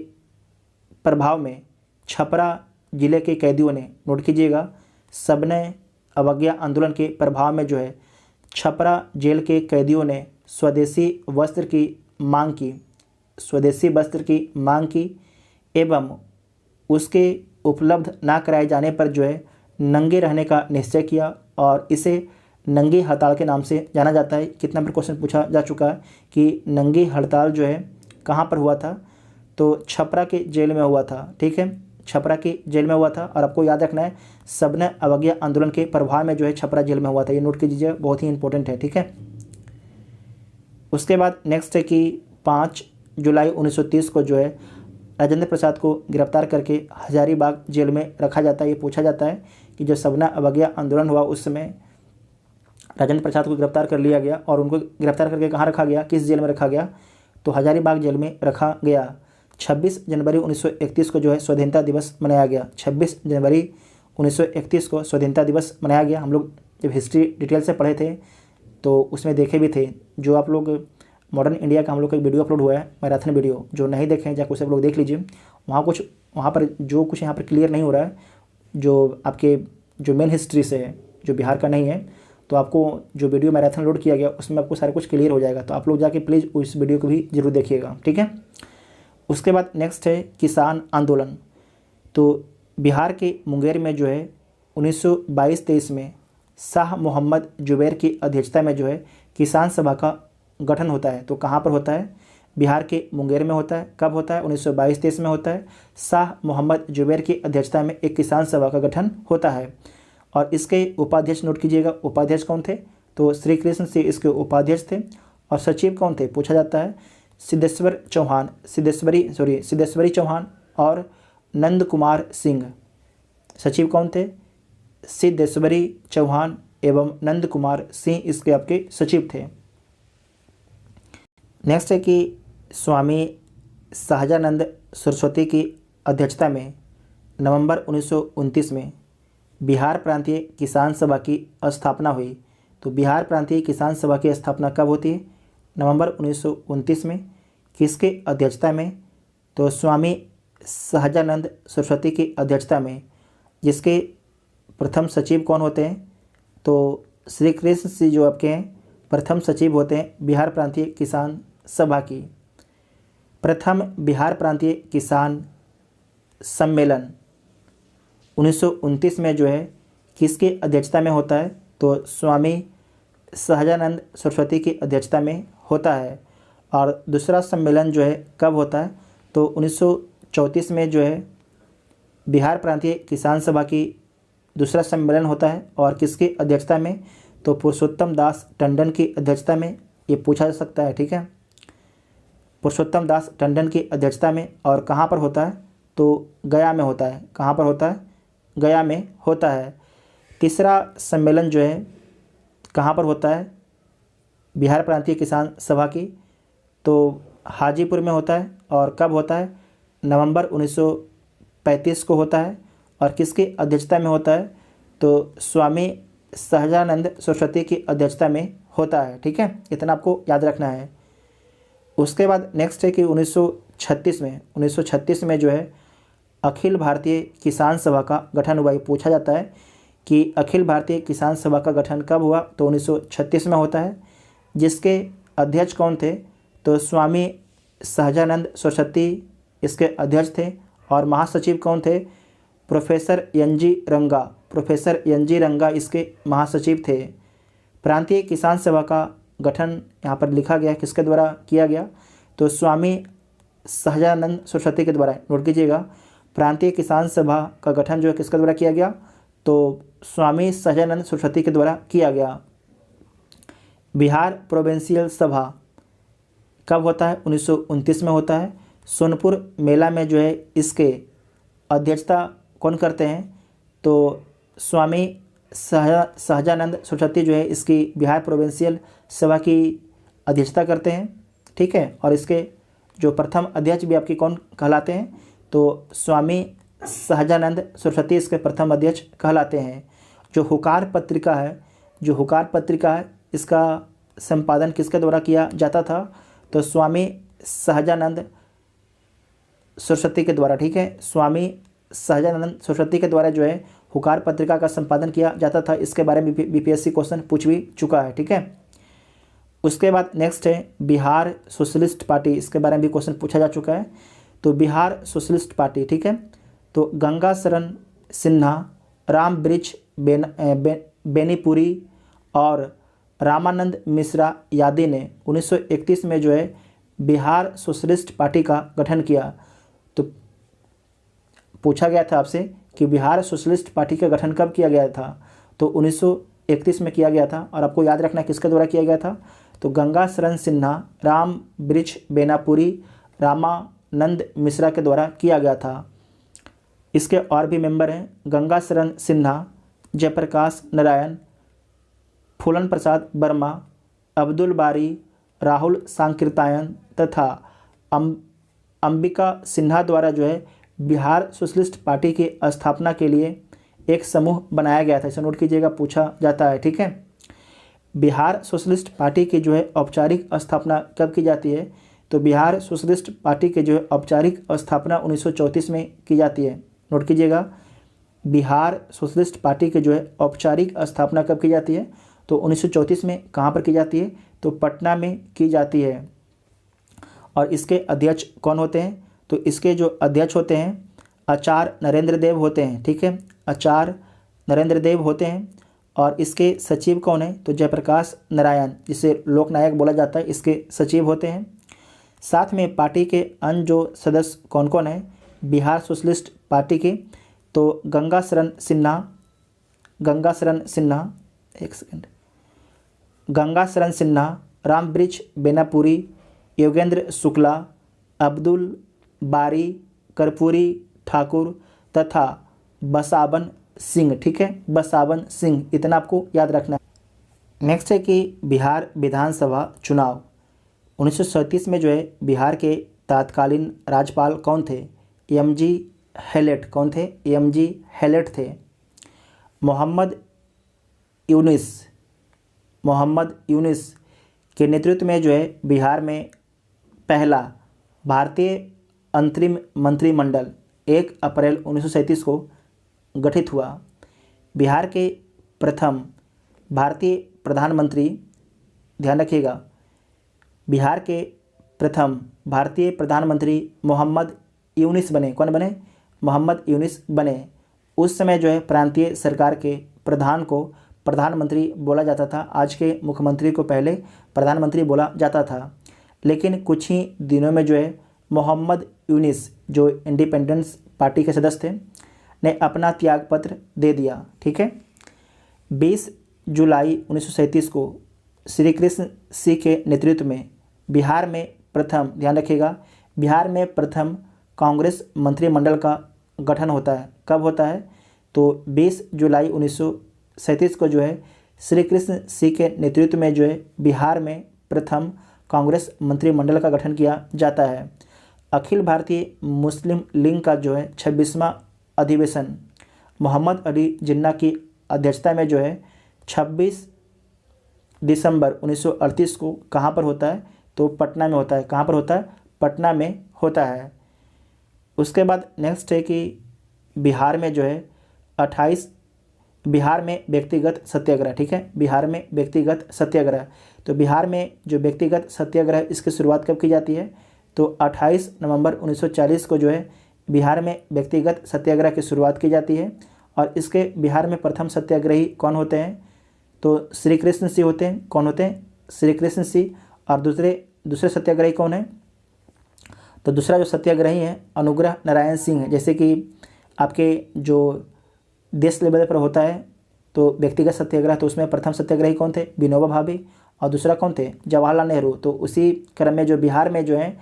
Speaker 1: प्रभाव में छपरा जिले के कैदियों ने, नोट कीजिएगा, सबने अवज्ञा आंदोलन के प्रभाव में जो है छपरा जेल के कैदियों ने स्वदेशी वस्त्र की मांग की, स्वदेशी वस्त्र की मांग की एवं उसके उपलब्ध ना कराए जाने पर जो है नंगे रहने का निश्चय किया और इसे नंगी हड़ताल के नाम से जाना जाता है। कितना बार क्वेश्चन पूछा जा चुका है कि नंगी हड़ताल जो है कहाँ पर हुआ था, तो छपरा के जेल में हुआ था। ठीक है, छपरा की जेल में हुआ था और आपको याद रखना है सबने अवज्ञा आंदोलन के प्रभाव में जो है छपरा जेल में हुआ था, ये नोट कीजिए, बहुत ही इंपॉर्टेंट है। ठीक है, उसके बाद नेक्स्ट है कि 5 जुलाई 1930 को जो है राजेंद्र प्रसाद को गिरफ्तार करके हजारीबाग जेल में रखा जाता है। ये पूछा जाता है कि जो सबना अवज्ञा आंदोलन हुआ उस समय राजेंद्र प्रसाद को गिरफ्तार कर लिया गया और उनको गिरफ्तार करके कहाँ रखा गया, किस जेल में रखा गया, तो हजारीबाग जेल में रखा गया। 26 जनवरी 1931 को जो है स्वाधीनता दिवस मनाया गया। 26 जनवरी 1931 को स्वाधीनता दिवस मनाया गया। हम लोग जब हिस्ट्री डिटेल से पढ़े थे तो उसमें देखे भी थे, जो आप लोग मॉडर्न इंडिया का हम लोग का एक वीडियो अपलोड हुआ है, मैराथन वीडियो, जो नहीं देखें जाकर उसे आप लोग देख लीजिए। वहाँ पर जो कुछ यहाँ पर क्लियर नहीं हो रहा है, जो आपके जो मेन हिस्ट्री से है, जो बिहार का नहीं है, तो आपको जो वीडियो मैराथन लोड किया गया उसमें आपको सारा कुछ क्लियर हो जाएगा। तो आप लोग जाके प्लीज़ उस वीडियो को भी जरूर देखिएगा। ठीक है, उसके बाद नेक्स्ट है किसान आंदोलन। तो बिहार के मुंगेर में जो है 1922-23 में शाह मोहम्मद जुबैर की अध्यक्षता में जो है किसान सभा का गठन होता है। तो कहाँ पर होता है, बिहार के मुंगेर में होता है। कब होता है, 1922-23 में होता है। शाह मोहम्मद जुबैर की अध्यक्षता में एक किसान सभा का गठन होता है और इसके उपाध्यक्ष, नोट कीजिएगा, उपाध्यक्ष कौन थे, तो श्री कृष्ण सिंह इसके उपाध्यक्ष थे। और सचिव कौन थे, पूछा जाता है, सिद्धेश्वरी चौहान और नंद कुमार सिंह। सचिव कौन थे, सिद्धेश्वरी चौहान एवं नंद कुमार सिंह इसके आपके सचिव थे। नेक्स्ट है कि स्वामी सहजानंद सरस्वती की अध्यक्षता में नवंबर 1929 में बिहार प्रांतीय किसान सभा की स्थापना हुई। तो बिहार प्रांतीय किसान सभा की स्थापना कब होती है, नवंबर 1929 में। किसके अध्यक्षता में, तो स्वामी सहजानंद सरस्वती की अध्यक्षता में, जिसके प्रथम सचिव कौन होते हैं, तो श्री कृष्ण सिंह जो आपके हैं प्रथम सचिव होते हैं बिहार प्रांतीय किसान सभा की। प्रथम बिहार प्रांतीय किसान सम्मेलन 1929 में जो है किसके अध्यक्षता में होता है, तो स्वामी सहजानंद सरस्वती की अध्यक्षता में होता है। और दूसरा सम्मेलन जो है कब होता है, तो 1934 में जो है बिहार प्रांतीय किसान सभा की दूसरा सम्मेलन होता है और किसकी अध्यक्षता में, तो पुरुषोत्तम दास टंडन की अध्यक्षता में। ये पूछा जा सकता है। ठीक है, पुरुषोत्तम दास टंडन की अध्यक्षता में। और कहाँ पर होता है, तो गया में होता है। कहाँ पर होता है, गया में होता है। तीसरा सम्मेलन जो है कहाँ पर होता है, बिहार प्रांतीय किसान सभा की, तो हाजीपुर में होता है। और कब होता है, नवंबर 1935 को होता है। और किसकी अध्यक्षता में होता है, तो स्वामी सहजानंद सरस्वती की अध्यक्षता में होता है। ठीक है, इतना आपको याद रखना है। उसके बाद नेक्स्ट है कि 1936 में जो है अखिल भारतीय किसान सभा का गठन हुआ। ये पूछा जाता है कि अखिल भारतीय किसान सभा का गठन कब हुआ, तो 1936 में होता है। जिसके अध्यक्ष कौन थे, तो स्वामी सहजानंद सरस्वती इसके अध्यक्ष थे। और महासचिव कौन थे, प्रोफेसर एन जी रंगा इसके महासचिव थे। प्रांतीय किसान सभा का गठन यहाँ पर लिखा गया किसके द्वारा किया गया, तो स्वामी सहजानंद सरस्वती के द्वारा। नोट कीजिएगा, प्रांतीय किसान सभा का गठन जो है किसके द्वारा किया गया, तो स्वामी सहजानंद सरस्वती के द्वारा किया गया। बिहार प्रोविंशियल सभा कब होता है, 1929 में होता है। सोनपुर मेला में जो है इसके अध्यक्षता कौन करते हैं, तो स्वामी सहजानंद सरस्वती जो है इसकी बिहार प्रोविंशियल सभा की अध्यक्षता करते हैं। ठीक है, और इसके जो प्रथम अध्यक्ष भी आपकी कौन कहलाते हैं, तो स्वामी सहजानंद सरस्वती इसके प्रथम अध्यक्ष कहलाते हैं। जो हुकार पत्रिका है इसका संपादन किसके द्वारा किया जाता था? तो स्वामी सहजानंद सरस्वती के द्वारा। ठीक है, स्वामी सहजानंद सरस्वती के द्वारा जो है हुकार पत्रिका का संपादन किया जाता था। इसके बारे में बीपीएससी क्वेश्चन पूछ भी चुका है। ठीक है, उसके बाद नेक्स्ट है बिहार सोशलिस्ट पार्टी। इसके बारे में भी क्वेश्चन पूछा जा चुका है। तो बिहार सोशलिस्ट पार्टी, ठीक है, तो गंगा शरण सिन्हा, राम वृक्ष बेनीपुरी और रामानंद मिश्रा यादी ने 1931 में जो है बिहार सोशलिस्ट पार्टी का गठन किया। तो पूछा गया था आपसे कि बिहार सोशलिस्ट पार्टी का गठन कब किया गया था? तो 1931 में किया गया था। और आपको याद रखना किसके द्वारा किया गया था? तो गंगा शरण सिन्हा, राम वृक्ष बेनीपुरी, रामानंद मिश्रा के द्वारा किया गया था। इसके और भी मेंबर हैं गंगा शरण सिन्हा, जयप्रकाश नारायण, फूलन प्रसाद वर्मा, अब्दुल बारी, राहुल सांकृत्यायन तथा अंबिका सिन्हा द्वारा जो है बिहार सोशलिस्ट पार्टी की स्थापना के लिए एक समूह बनाया गया था। इसे नोट कीजिएगा, पूछा जाता है। ठीक है, बिहार सोशलिस्ट पार्टी की जो है औपचारिक स्थापना कब की जाती है? तो बिहार सोशलिस्ट पार्टी की जो है औपचारिक स्थापना 1934 में की जाती है। नोट कीजिएगा, बिहार सोशलिस्ट पार्टी की जो है औपचारिक स्थापना कब की जाती है? तो 1934 में। कहाँ पर की जाती है? तो पटना में की जाती है। और इसके अध्यक्ष कौन होते हैं? तो इसके जो अध्यक्ष होते हैं आचार्य नरेंद्र देव होते हैं। ठीक है, आचार्य नरेंद्र देव होते हैं। और इसके सचिव कौन है? तो जयप्रकाश नारायण, जिसे लोकनायक बोला जाता है, इसके सचिव होते हैं। साथ में पार्टी के अन्य जो सदस्य कौन कौन है बिहार सोशलिस्ट पार्टी के? तो गंगा शरण सिन्हा, राम वृक्ष बेनीपुरी, योगेंद्र शुक्ला, अब्दुल बारी, कर्पूरी ठाकुर तथा बसावन सिंह। ठीक है, बसावन सिंह, इतना आपको याद रखना है। नेक्स्ट है कि बिहार विधानसभा चुनाव 1937 में जो है बिहार के तत्कालीन राज्यपाल कौन थे? M G Hallett. कौन थे? एमजी हैलेट थे। मोहम्मद यूनिस के नेतृत्व में जो है बिहार में पहला भारतीय अंतरिम मंत्रिमंडल 1 अप्रैल 1937 को गठित हुआ। बिहार के प्रथम भारतीय प्रधानमंत्री, ध्यान रखिएगा, बिहार के प्रथम भारतीय प्रधानमंत्री मोहम्मद यूनिस बने। कौन बने? मोहम्मद यूनिस बने। उस समय जो है प्रांतीय सरकार के प्रधान को प्रधानमंत्री बोला जाता था। आज के मुख्यमंत्री को पहले प्रधानमंत्री बोला जाता था। लेकिन कुछ ही दिनों में जो है मोहम्मद यूनिस, जो इंडिपेंडेंस पार्टी के सदस्य थे, ने अपना त्यागपत्र दे दिया। ठीक है, 20 जुलाई 1937 को श्री कृष्ण सिंह के नेतृत्व में बिहार में प्रथम, ध्यान रखिएगा, बिहार में प्रथम कांग्रेस मंत्रिमंडल का गठन होता है। कब होता है? तो 20 जुलाई 1937 को जो है श्री कृष्ण सिंह के नेतृत्व में जो है बिहार में प्रथम कांग्रेस मंत्रिमंडल का गठन किया जाता है। अखिल भारतीय मुस्लिम लीग का जो है 26वां अधिवेशन मोहम्मद अली जिन्ना की अध्यक्षता में जो है 26 दिसंबर 1938 को कहाँ पर होता है? तो पटना में होता है। कहाँ पर होता है? पटना में होता है। उसके बाद नेक्स्ट है कि बिहार में जो है 28 बिहार में व्यक्तिगत सत्याग्रह। ठीक है, बिहार में व्यक्तिगत सत्याग्रह। तो बिहार में जो व्यक्तिगत सत्याग्रह, इसकी शुरुआत कब की जाती है? तो 28 नवंबर 1940 को जो है बिहार में व्यक्तिगत सत्याग्रह की शुरुआत की जाती है। और इसके बिहार में प्रथम सत्याग्रही कौन होते हैं? तो श्री कृष्ण सिंह होते हैं। कौन होते हैं? श्री कृष्ण सिंह। और दूसरे सत्याग्रही कौन है? तो दूसरा जो सत्याग्रही है अनुग्रह नारायण सिंह है। जैसे कि आपके जो देश लेवल पर होता है तो व्यक्तिगत सत्याग्रह, तो उसमें प्रथम सत्याग्रही कौन थे? विनोबा भावे। और दूसरा कौन थे? जवाहरलाल नेहरू। तो उसी क्रम में जो बिहार में जो है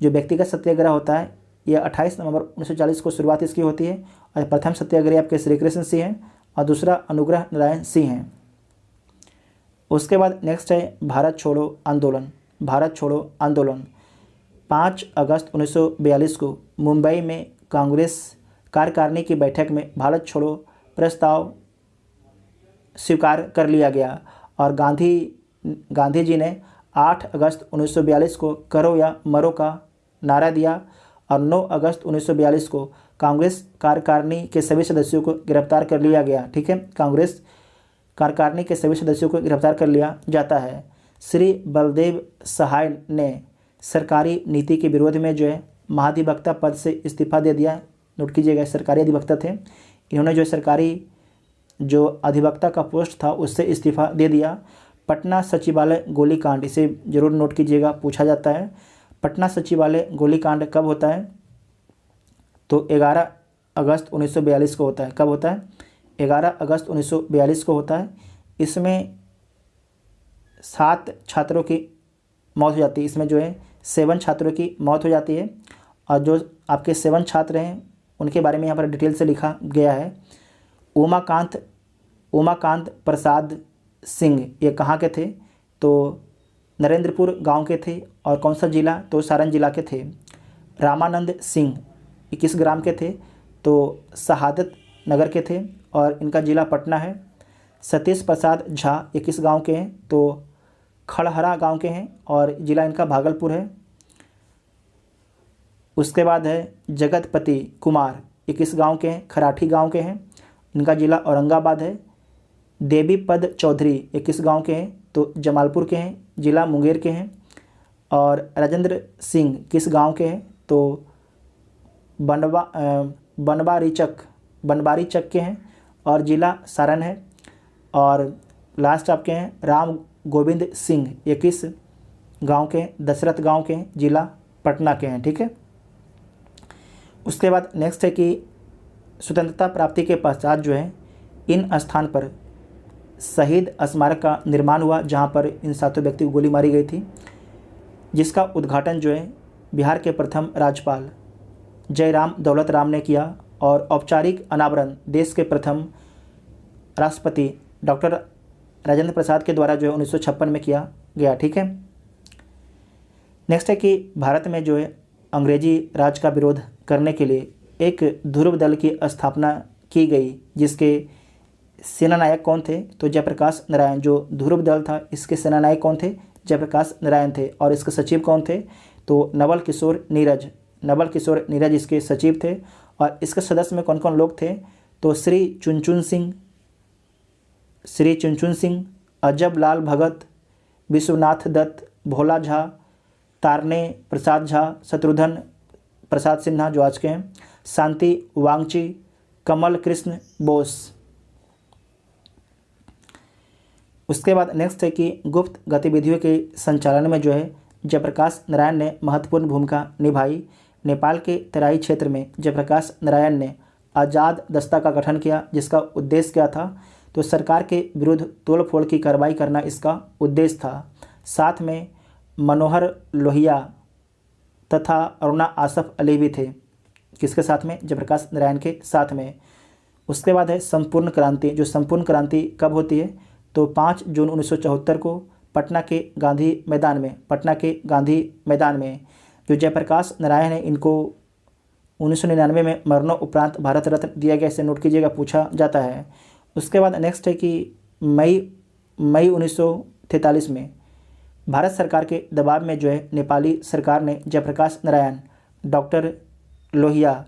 Speaker 1: जो व्यक्तिगत सत्याग्रह होता है, यह 28 नवंबर 1940 को शुरुआत इसकी होती है। और प्रथम सत्याग्रही आपके श्री कृष्ण सिंह हैं और दूसरा अनुग्रह नारायण सिंह हैं। उसके बाद नेक्स्ट है भारत छोड़ो आंदोलन। भारत छोड़ो आंदोलन 5 अगस्त 1942 को मुंबई में कांग्रेस कार्यकारिणी की बैठक में भारत छोड़ो प्रस्ताव स्वीकार कर लिया गया और गांधी जी ने 8 अगस्त 1942 को करो या मरो का नारा दिया और 9 अगस्त 1942 को कांग्रेस कार्यकारिणी के सभी सदस्यों को गिरफ्तार कर लिया गया। ठीक है, कांग्रेस कार्यकारिणी के सभी सदस्यों को गिरफ्तार कर लिया जाता है। श्री बलदेव सहाय ने सरकारी नीति के विरोध में जो है महाधिवक्ता पद से इस्तीफा दे दिया। नोट कीजिएगा, सरकारी अधिवक्ता थे, इन्होंने जो सरकारी जो अधिवक्ता का पोस्ट था उससे इस्तीफा दे दिया। पटना सचिवालय गोलीकांड, इसे जरूर नोट कीजिएगा, पूछा जाता है। पटना सचिवालय गोलीकांड कब होता है? तो 11 अगस्त 1942 को होता है। कब होता है? 11 अगस्त 1942 को होता है। इसमें 7 छात्रों की मौत हो जाती है। इसमें जो है 7 छात्रों की मौत हो जाती है और जो आपके 7 छात्र हैं उनके बारे में यहाँ पर डिटेल से लिखा गया है। उमाकांत प्रसाद सिंह, ये कहाँ के थे? तो नरेंद्रपुर गांव के थे। और कौन सा जिला? तो सारण जिला के थे। रामानंद सिंह, ये किस ग्राम के थे? तो शहादत नगर के थे और इनका जिला पटना है। सतीश प्रसाद झा, ये किस गांव के हैं? तो खड़हरा गांव के हैं और जिला इनका भागलपुर है। उसके बाद है जगतपति कुमार, ये किस गांव के हैं? खराठी गांव के हैं, इनका जिला औरंगाबाद है। देवीपद चौधरी, ये किस गांव के हैं? तो जमालपुर के हैं, जिला मुंगेर के हैं। और राजेंद्र सिंह किस गांव के हैं? तो बनबारी चक के हैं और जिला सारण है। और लास्ट आपके हैं राम गोविंद सिंह, ये किस गांव के हैं? दशरथ गांव के हैं, जिला पटना के हैं। ठीक है, उसके बाद नेक्स्ट है कि स्वतंत्रता प्राप्ति के पश्चात जो है इन स्थान पर शहीद स्मारक का निर्माण हुआ जहां पर इन 7 व्यक्ति को गोली मारी गई थी, जिसका उद्घाटन जो है बिहार के प्रथम राज्यपाल जयराम दौलत राम ने किया और औपचारिक अनावरण देश के प्रथम राष्ट्रपति डॉक्टर राजेंद्र प्रसाद के द्वारा जो है 1956 में किया गया। ठीक है, नेक्स्ट है कि भारत में जो है अंग्रेजी राज का विरोध करने के लिए एक ध्रुव दल की स्थापना की गई, जिसके सेनानायक कौन थे? तो जयप्रकाश नारायण। जो ध्रुव दल था इसके सेनानायक कौन थे? जयप्रकाश नारायण थे। और इसके सचिव कौन थे? तो नवल किशोर नीरज इसके सचिव थे। और इसके सदस्य में कौन कौन लोग थे? तो श्री चुनचुन सिंह, अजब लाल भगत, विश्वनाथ दत्त, भोला झा, तारने प्रसाद झा, शत्रुघ्न प्रसाद सिन्हा जो आज के हैं, शांति वांगची, कमल कृष्ण बोस। उसके बाद नेक्स्ट है कि गुप्त गतिविधियों के संचालन में जो है जयप्रकाश नारायण ने महत्वपूर्ण भूमिका निभाई। नेपाल के तराई क्षेत्र में जयप्रकाश नारायण ने आज़ाद दस्ता का गठन किया, जिसका उद्देश्य क्या था? तो सरकार के विरुद्ध तोड़फोड़ की कार्रवाई करना इसका उद्देश्य था। साथ में मनोहर लोहिया तथा अरुणा आसफ अली भी थे। किसके साथ में? जयप्रकाश नारायण के साथ में। उसके बाद है संपूर्ण क्रांति। जो संपूर्ण क्रांति कब होती है? तो 5 जून 1974 को पटना के गांधी मैदान में जो जयप्रकाश नारायण है इनको 1999 में मरणोपरांत भारत रत्न दिया गया। इसे नोट कीजिएगा, पूछा जाता है। उसके बाद नेक्स्ट है कि मई 1943 में भारत सरकार के दबाव में जो है नेपाली सरकार ने जयप्रकाश नारायण, डॉक्टर लोहिया,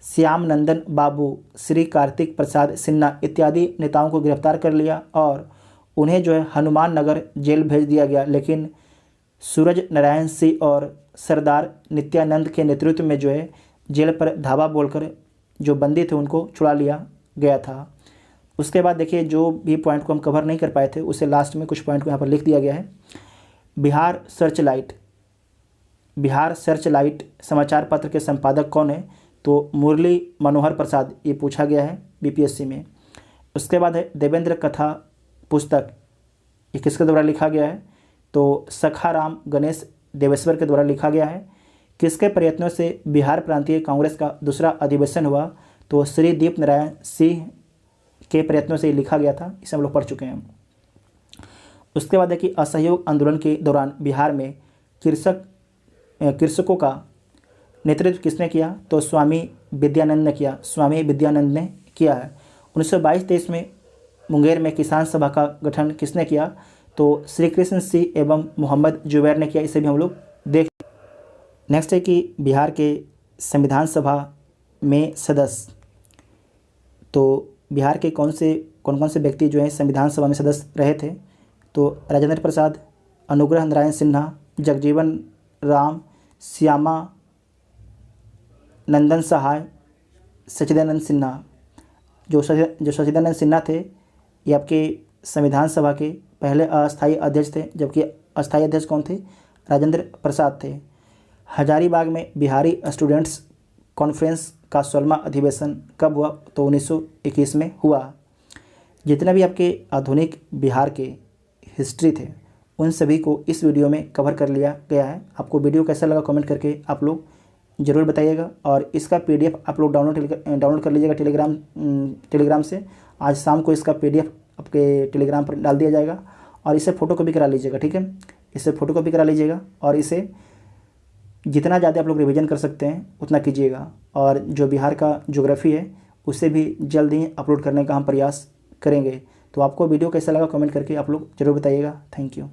Speaker 1: श्याम नंदन बाबू, श्री कार्तिक प्रसाद सिन्हा इत्यादि नेताओं को गिरफ्तार कर लिया और उन्हें जो है हनुमान नगर जेल भेज दिया गया। लेकिन सूरज नारायण सिंह और सरदार नित्यानंद के नेतृत्व में जो है जेल पर धावा बोलकर जो बंदी थे उनको छुड़ा लिया गया था। उसके बाद देखिए जो भी पॉइंट को हम कवर नहीं कर पाए थे उसे लास्ट में कुछ पॉइंट को यहाँ पर लिख दिया गया है। बिहार सर्चलाइट समाचार पत्र के संपादक कौन है? तो मुरली मनोहर प्रसाद, ये पूछा गया है बीपीएससी में। उसके बाद है देवेंद्र कथा पुस्तक, ये किसके द्वारा लिखा गया है? तो सखाराम गणेश देवेश्वर के द्वारा लिखा गया है। किसके प्रयत्नों से बिहार प्रांतीय कांग्रेस का दूसरा अधिवेशन हुआ? तो श्री दीप नारायण सिंह के प्रयत्नों से लिखा गया था। इसे हम लोग पढ़ चुके हैं। उसके बाद है कि असहयोग आंदोलन के दौरान बिहार में कृषकों का नेतृत्व किसने किया? तो स्वामी विद्यानंद ने किया, स्वामी विद्यानंद ने किया है। 1922-23 में मुंगेर में किसान सभा का गठन किसने किया? तो श्री कृष्ण सिंह एवं मोहम्मद जुबैर ने किया। इसे भी हम लोग देख। नेक्स्ट है कि बिहार के संविधान सभा में सदस्य, तो बिहार के कौन कौन से व्यक्ति जो हैं संविधान सभा में सदस्य रहे थे? तो राजेंद्र प्रसाद, अनुग्रह नारायण सिन्हा, जगजीवन राम, श्यामा नंदन सहाय, सच्चिदानंद सिन्हा। जो सच्चिदानंद सिन्हा थे ये आपके संविधान सभा के पहले अस्थायी अध्यक्ष थे, जबकि अस्थायी अध्यक्ष कौन थे? राजेंद्र प्रसाद थे। हजारीबाग में बिहारी स्टूडेंट्स कॉन्फ्रेंस का 16वां अधिवेशन कब हुआ? तो 1921 में हुआ। जितने भी आपके आधुनिक बिहार के हिस्ट्री थे उन सभी को इस वीडियो में कवर कर लिया गया है। आपको वीडियो कैसा लगा कमेंट करके आप लोग ज़रूर बताइएगा, और इसका पीडीएफ आप लोग डाउनलोड कर लीजिएगा टेलीग्राम से। आज शाम को इसका पीडीएफ आपके टेलीग्राम पर डाल दिया जाएगा, और इसे फ़ोटो कॉपी करा लीजिएगा, ठीक है। इसे फ़ोटो कॉपी करा लीजिएगा और इसे जितना ज़्यादा आप लोग रिवीजन कर सकते हैं उतना कीजिएगा, और जो बिहार का ज्योग्राफी है उसे भी जल्द ही अपलोड करने का हम प्रयास करेंगे। तो आपको वीडियो कैसा लगा कमेंट करके आप लोग ज़रूर बताइएगा। Thank you.